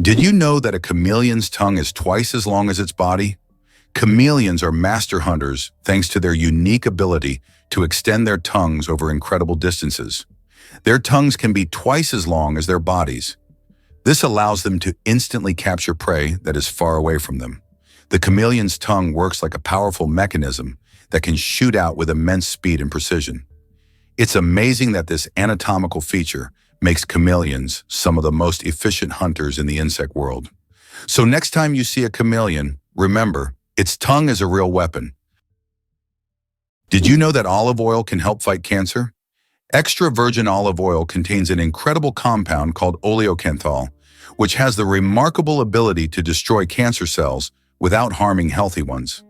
Did you know that a chameleon's tongue is twice as long as its body? Chameleons are master hunters thanks to their unique ability to extend their tongues over incredible distances. Their tongues can be twice as long as their bodies. This allows them to instantly capture prey that is far away from them. The chameleon's tongue works like a powerful mechanism that can shoot out with immense speed and precision. It's amazing that this anatomical feature makes chameleons some of the most efficient hunters in the insect world. So next time you see a chameleon, remember, its tongue is a real weapon. Did you know that olive oil can help fight cancer? Extra virgin olive oil contains an incredible compound called oleocanthal, which has the remarkable ability to destroy cancer cells without harming healthy ones.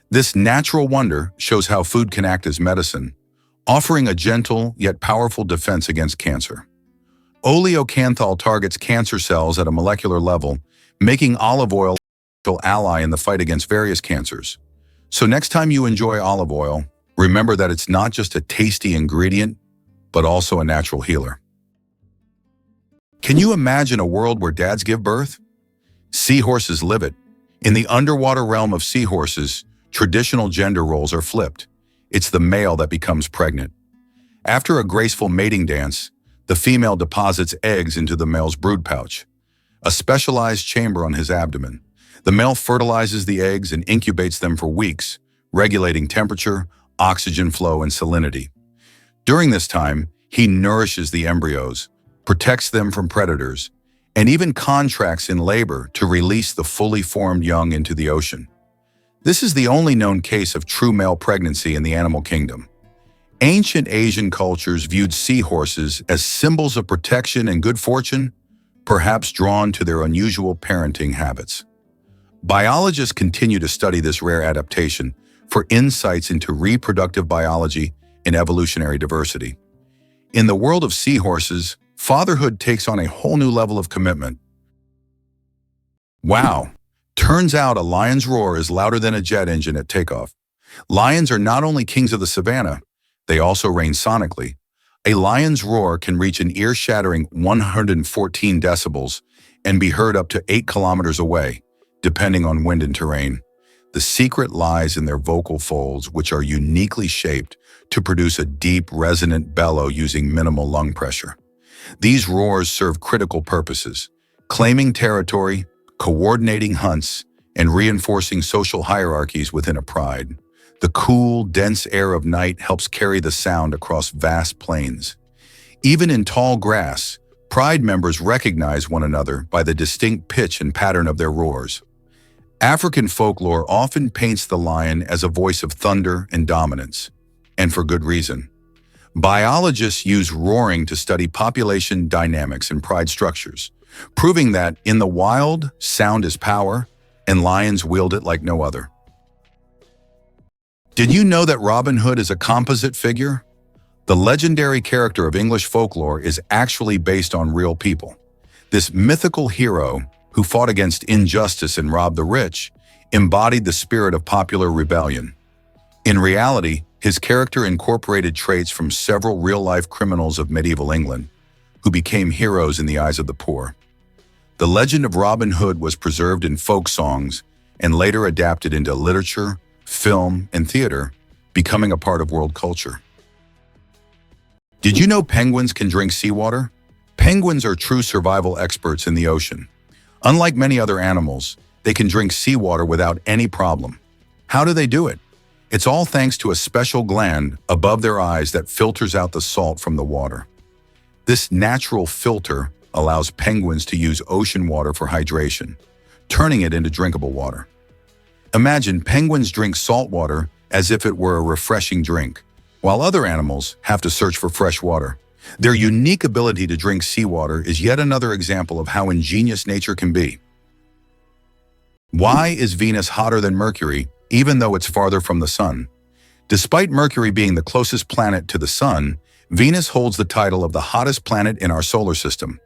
This natural wonder shows how food can act as medicine, offering a gentle yet powerful defense against cancer. Oleocanthal targets cancer cells at a molecular level, making olive oil an ally in the fight against various cancers. So next time you enjoy olive oil, remember that it's not just a tasty ingredient, but also a natural healer. Can you imagine a world where dads give birth? Seahorses live it. In the underwater realm of seahorses, traditional gender roles are flipped. It's the male that becomes pregnant. After a graceful mating dance, the female deposits eggs into the male's brood pouch, a specialized chamber on his abdomen. The male fertilizes the eggs and incubates them for weeks, regulating temperature, oxygen flow, and salinity. During this time, he nourishes the embryos, protects them from predators, and even contracts in labor to release the fully formed young into the ocean. This is the only known case of true male pregnancy in the animal kingdom. Ancient Asian cultures viewed seahorses as symbols of protection and good fortune, perhaps drawn to their unusual parenting habits. Biologists continue to study this rare adaptation for insights into reproductive biology and evolutionary diversity. In the world of seahorses, fatherhood takes on a whole new level of commitment. Wow! Turns out a lion's roar is louder than a jet engine at takeoff. Lions are not only kings of the savannah, they also reign sonically. A lion's roar can reach an ear-shattering 114 decibels and be heard up to 8 kilometers away, depending on wind and terrain. The secret lies in their vocal folds, which are uniquely shaped to produce a deep, resonant bellow using minimal lung pressure. These roars serve critical purposes: claiming territory, coordinating hunts, and reinforcing social hierarchies within a pride. The cool, dense air of night helps carry the sound across vast plains. Even in tall grass, pride members recognize one another by the distinct pitch and pattern of their roars. African folklore often paints the lion as a voice of thunder and dominance, and for good reason. Biologists use roaring to study population dynamics and pride structures, proving that in the wild, sound is power, and lions wield it like no other. Did you know that Robin Hood is a composite figure? The legendary character of English folklore is actually based on real people. This mythical hero, who fought against injustice and robbed the rich, embodied the spirit of popular rebellion. In reality, his character incorporated traits from several real-life criminals of medieval England, who became heroes in the eyes of the poor. The legend of Robin Hood was preserved in folk songs and later adapted into literature, film, and theater, becoming a part of world culture. Did you know penguins can drink seawater? Penguins are true survival experts in the ocean. Unlike many other animals, they can drink seawater without any problem. How do they do it? It's all thanks to a special gland above their eyes that filters out the salt from the water. This natural filter allows penguins to use ocean water for hydration, turning it into drinkable water. Imagine penguins drink salt water as if it were a refreshing drink, while other animals have to search for fresh water. Their unique ability to drink seawater is yet another example of how ingenious nature can be. Why is Venus hotter than Mercury, even though it's farther from the Sun? Despite Mercury being the closest planet to the Sun, Venus holds the title of the hottest planet in our solar system.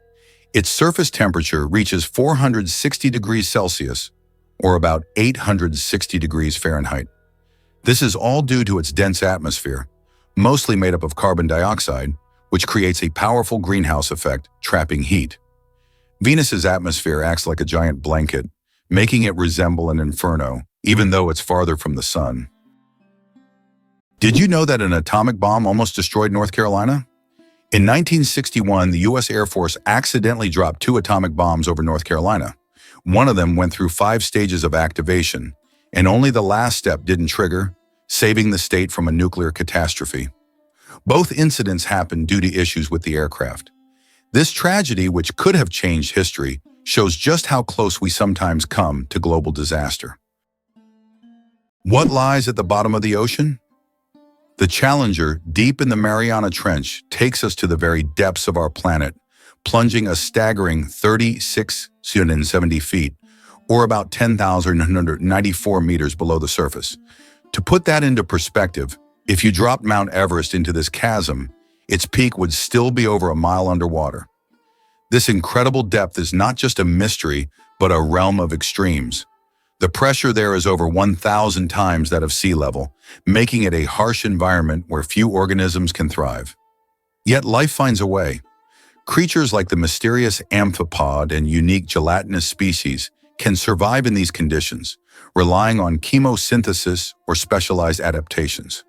Its surface temperature reaches 460 degrees Celsius, or about 860 degrees Fahrenheit. This is all due to its dense atmosphere, mostly made up of carbon dioxide, which creates a powerful greenhouse effect, trapping heat. Venus's atmosphere acts like a giant blanket, making it resemble an inferno, even though it's farther from the Sun. Did you know that an atomic bomb almost destroyed North Carolina? In 1961, the U.S. Air Force accidentally dropped 2 atomic bombs over North Carolina. One of them went through 5 stages of activation, and only the last step didn't trigger, saving the state from a nuclear catastrophe. Both incidents happened due to issues with the aircraft. This tragedy, which could have changed history, shows just how close we sometimes come to global disaster. What lies at the bottom of the ocean? The Challenger, deep in the Mariana Trench, takes us to the very depths of our planet, plunging a staggering 3,670 feet, or about 10,194 meters below the surface. To put that into perspective, if you dropped Mount Everest into this chasm, its peak would still be over a mile underwater. This incredible depth is not just a mystery, but a realm of extremes. The pressure there is over 1,000 times that of sea level, making it a harsh environment where few organisms can thrive. Yet life finds a way. Creatures like the mysterious amphipod and unique gelatinous species can survive in these conditions, relying on chemosynthesis or specialized adaptations.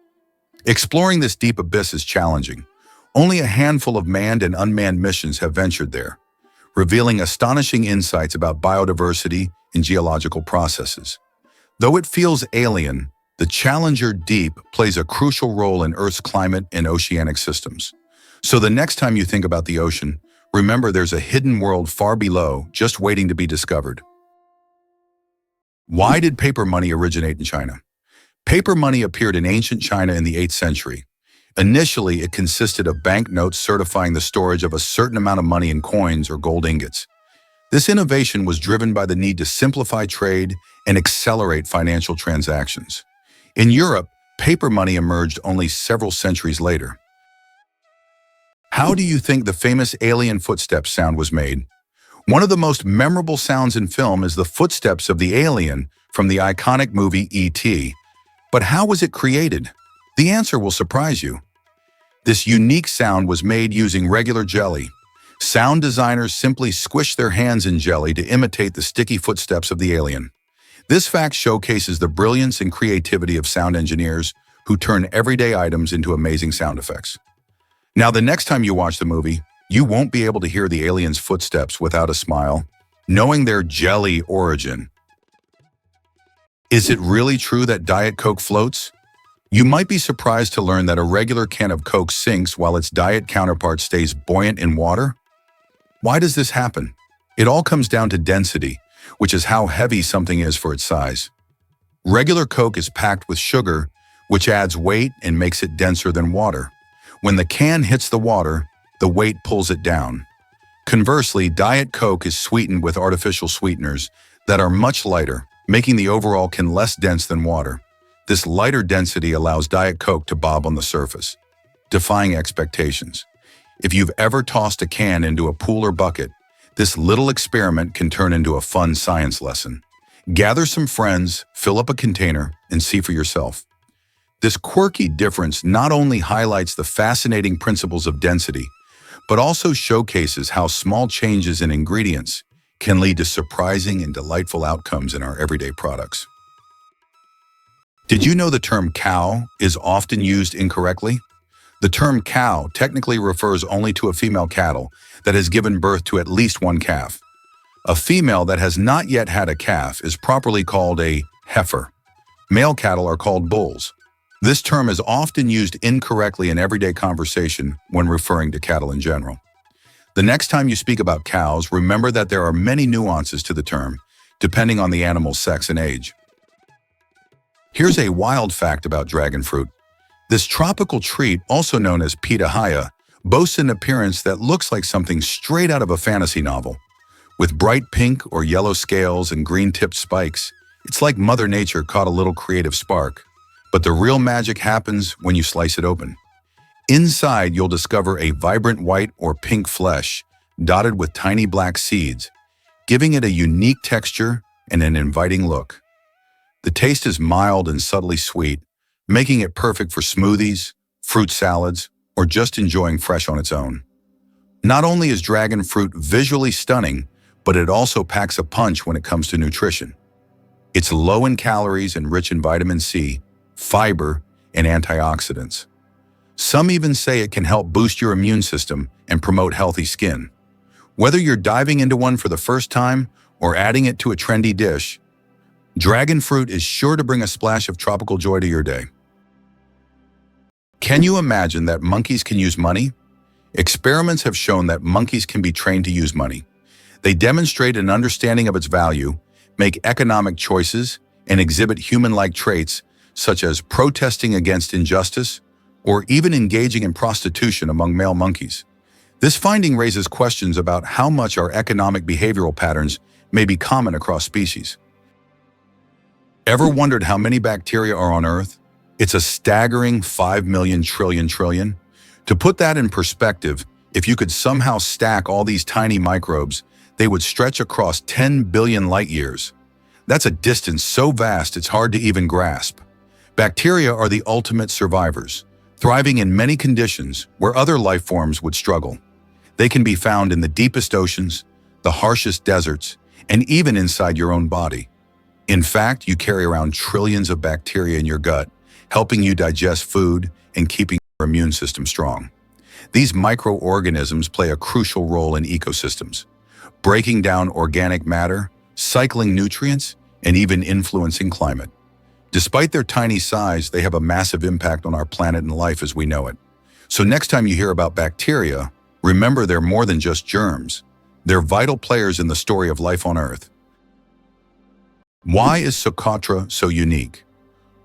Exploring this deep abyss is challenging. Only a handful of manned and unmanned missions have ventured there, revealing astonishing insights about biodiversity and geological processes. Though it feels alien, the Challenger Deep plays a crucial role in Earth's climate and oceanic systems. So the next time you think about the ocean, remember there's a hidden world far below, just waiting to be discovered. Why did paper money originate in China? Paper money appeared in ancient China in the 8th century. Initially, it consisted of banknotes certifying the storage of a certain amount of money in coins or gold ingots. This innovation was driven by the need to simplify trade and accelerate financial transactions. In Europe, paper money emerged only several centuries later. How do you think the famous alien footsteps sound was made? One of the most memorable sounds in film is the footsteps of the alien from the iconic movie E.T. But how was it created? The answer will surprise you. This unique sound was made using regular jelly. Sound designers simply squish their hands in jelly to imitate the sticky footsteps of the alien. This fact showcases the brilliance and creativity of sound engineers who turn everyday items into amazing sound effects. Now, the next time you watch the movie, you won't be able to hear the alien's footsteps without a smile, knowing their jelly origin. Is it really true that Diet Coke floats? You might be surprised to learn that a regular can of Coke sinks while its diet counterpart stays buoyant in water. Why does this happen? It all comes down to density, which is how heavy something is for its size. Regular Coke is packed with sugar, which adds weight and makes it denser than water. When the can hits the water, the weight pulls it down. Conversely, Diet Coke is sweetened with artificial sweeteners that are much lighter, making the overall can less dense than water. This lighter density allows Diet Coke to bob on the surface, defying expectations. If you've ever tossed a can into a pool or bucket, this little experiment can turn into a fun science lesson. Gather some friends, fill up a container, and see for yourself. This quirky difference not only highlights the fascinating principles of density, but also showcases how small changes in ingredients can lead to surprising and delightful outcomes in our everyday products. Did you know the term cow is often used incorrectly? The term cow technically refers only to a female cattle that has given birth to at least one calf. A female that has not yet had a calf is properly called a heifer. Male cattle are called bulls. This term is often used incorrectly in everyday conversation when referring to cattle in general. The next time you speak about cows, remember that there are many nuances to the term, depending on the animal's sex and age. Here's a wild fact about dragon fruit. This tropical treat, also known as pitahaya, boasts an appearance that looks like something straight out of a fantasy novel. With bright pink or yellow scales and green-tipped spikes, it's like Mother Nature caught a little creative spark. But the real magic happens when you slice it open. Inside, you'll discover a vibrant white or pink flesh, dotted with tiny black seeds, giving it a unique texture and an inviting look. The taste is mild and subtly sweet, making it perfect for smoothies, fruit salads, or just enjoying fresh on its own. Not only is dragon fruit visually stunning, but it also packs a punch when it comes to nutrition. It's low in calories and rich in vitamin C, fiber, and antioxidants. Some even say it can help boost your immune system and promote healthy skin. Whether you're diving into one for the first time or adding it to a trendy dish, dragon fruit is sure to bring a splash of tropical joy to your day. Can you imagine that monkeys can use money? Experiments have shown that monkeys can be trained to use money. They demonstrate an understanding of its value, make economic choices, and exhibit human-like traits such as protesting against injustice or even engaging in prostitution among male monkeys. This finding raises questions about how much our economic behavioral patterns may be common across species. Ever wondered how many bacteria are on Earth? It's a staggering 5 million trillion. To put that in perspective, if you could somehow stack all these tiny microbes, they would stretch across 10 billion light years. That's a distance so vast it's hard to even grasp. Bacteria are the ultimate survivors, thriving in many conditions where other life forms would struggle. They can be found in the deepest oceans, the harshest deserts, and even inside your own body. In fact, you carry around trillions of bacteria in your gut, helping you digest food and keeping your immune system strong. These microorganisms play a crucial role in ecosystems, breaking down organic matter, cycling nutrients, and even influencing climate. Despite their tiny size, they have a massive impact on our planet and life as we know it. So next time you hear about bacteria, remember they're more than just germs. They're vital players in the story of life on Earth. Why is Socotra so unique?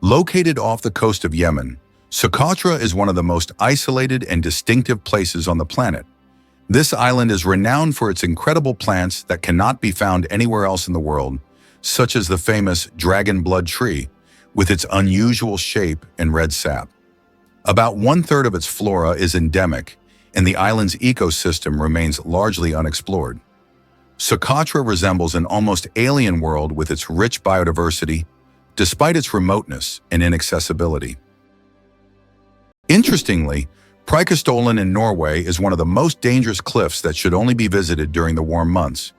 Located off the coast of Yemen, Socotra is one of the most isolated and distinctive places on the planet. This island is renowned for its incredible plants that cannot be found anywhere else in the world, such as the famous dragon blood tree, with its unusual shape and red sap. About 1/3 of its flora is endemic, and the island's ecosystem remains largely unexplored. Socotra resembles an almost alien world with its rich biodiversity, despite its remoteness and inaccessibility. Interestingly, Preikestolen in Norway is one of the most dangerous cliffs that should only be visited during the warm months.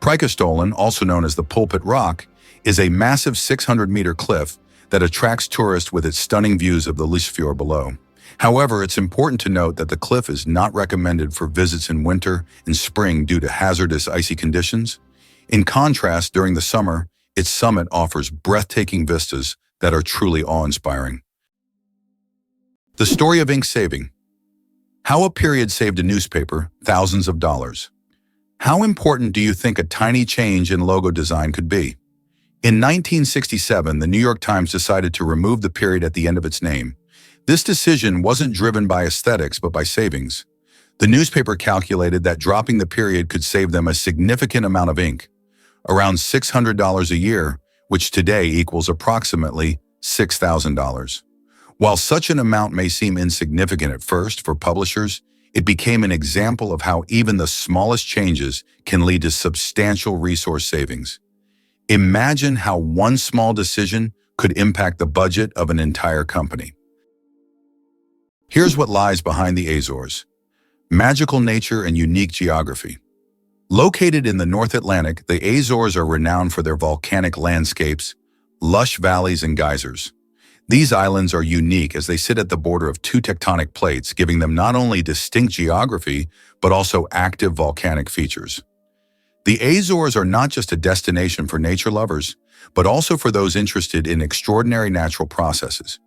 Preikestolen, also known as the Pulpit Rock, is a massive 600-meter cliff that attracts tourists with its stunning views of the Lysfjord below. However, it's important to note that the cliff is not recommended for visits in winter and spring due to hazardous icy conditions. In contrast, during the summer, its summit offers breathtaking vistas that are truly awe-inspiring. The story of ink saving. How a period saved a newspaper thousands of dollars. How important do you think a tiny change in logo design could be? In 1967, the New York Times decided to remove the period at the end of its name. This decision wasn't driven by aesthetics, but by savings. The newspaper calculated that dropping the period could save them a significant amount of ink, around $600 a year, which today equals approximately $6,000. While such an amount may seem insignificant at first for publishers, it became an example of how even the smallest changes can lead to substantial resource savings. Imagine how one small decision could impact the budget of an entire company. Here's what lies behind the Azores. Magical nature and unique geography. Located in the North Atlantic, the Azores are renowned for their volcanic landscapes, lush valleys, and geysers. These islands are unique as they sit at the border of two tectonic plates, giving them not only distinct geography, but also active volcanic features. The Azores are not just a destination for nature lovers, but also for those interested in extraordinary natural processes.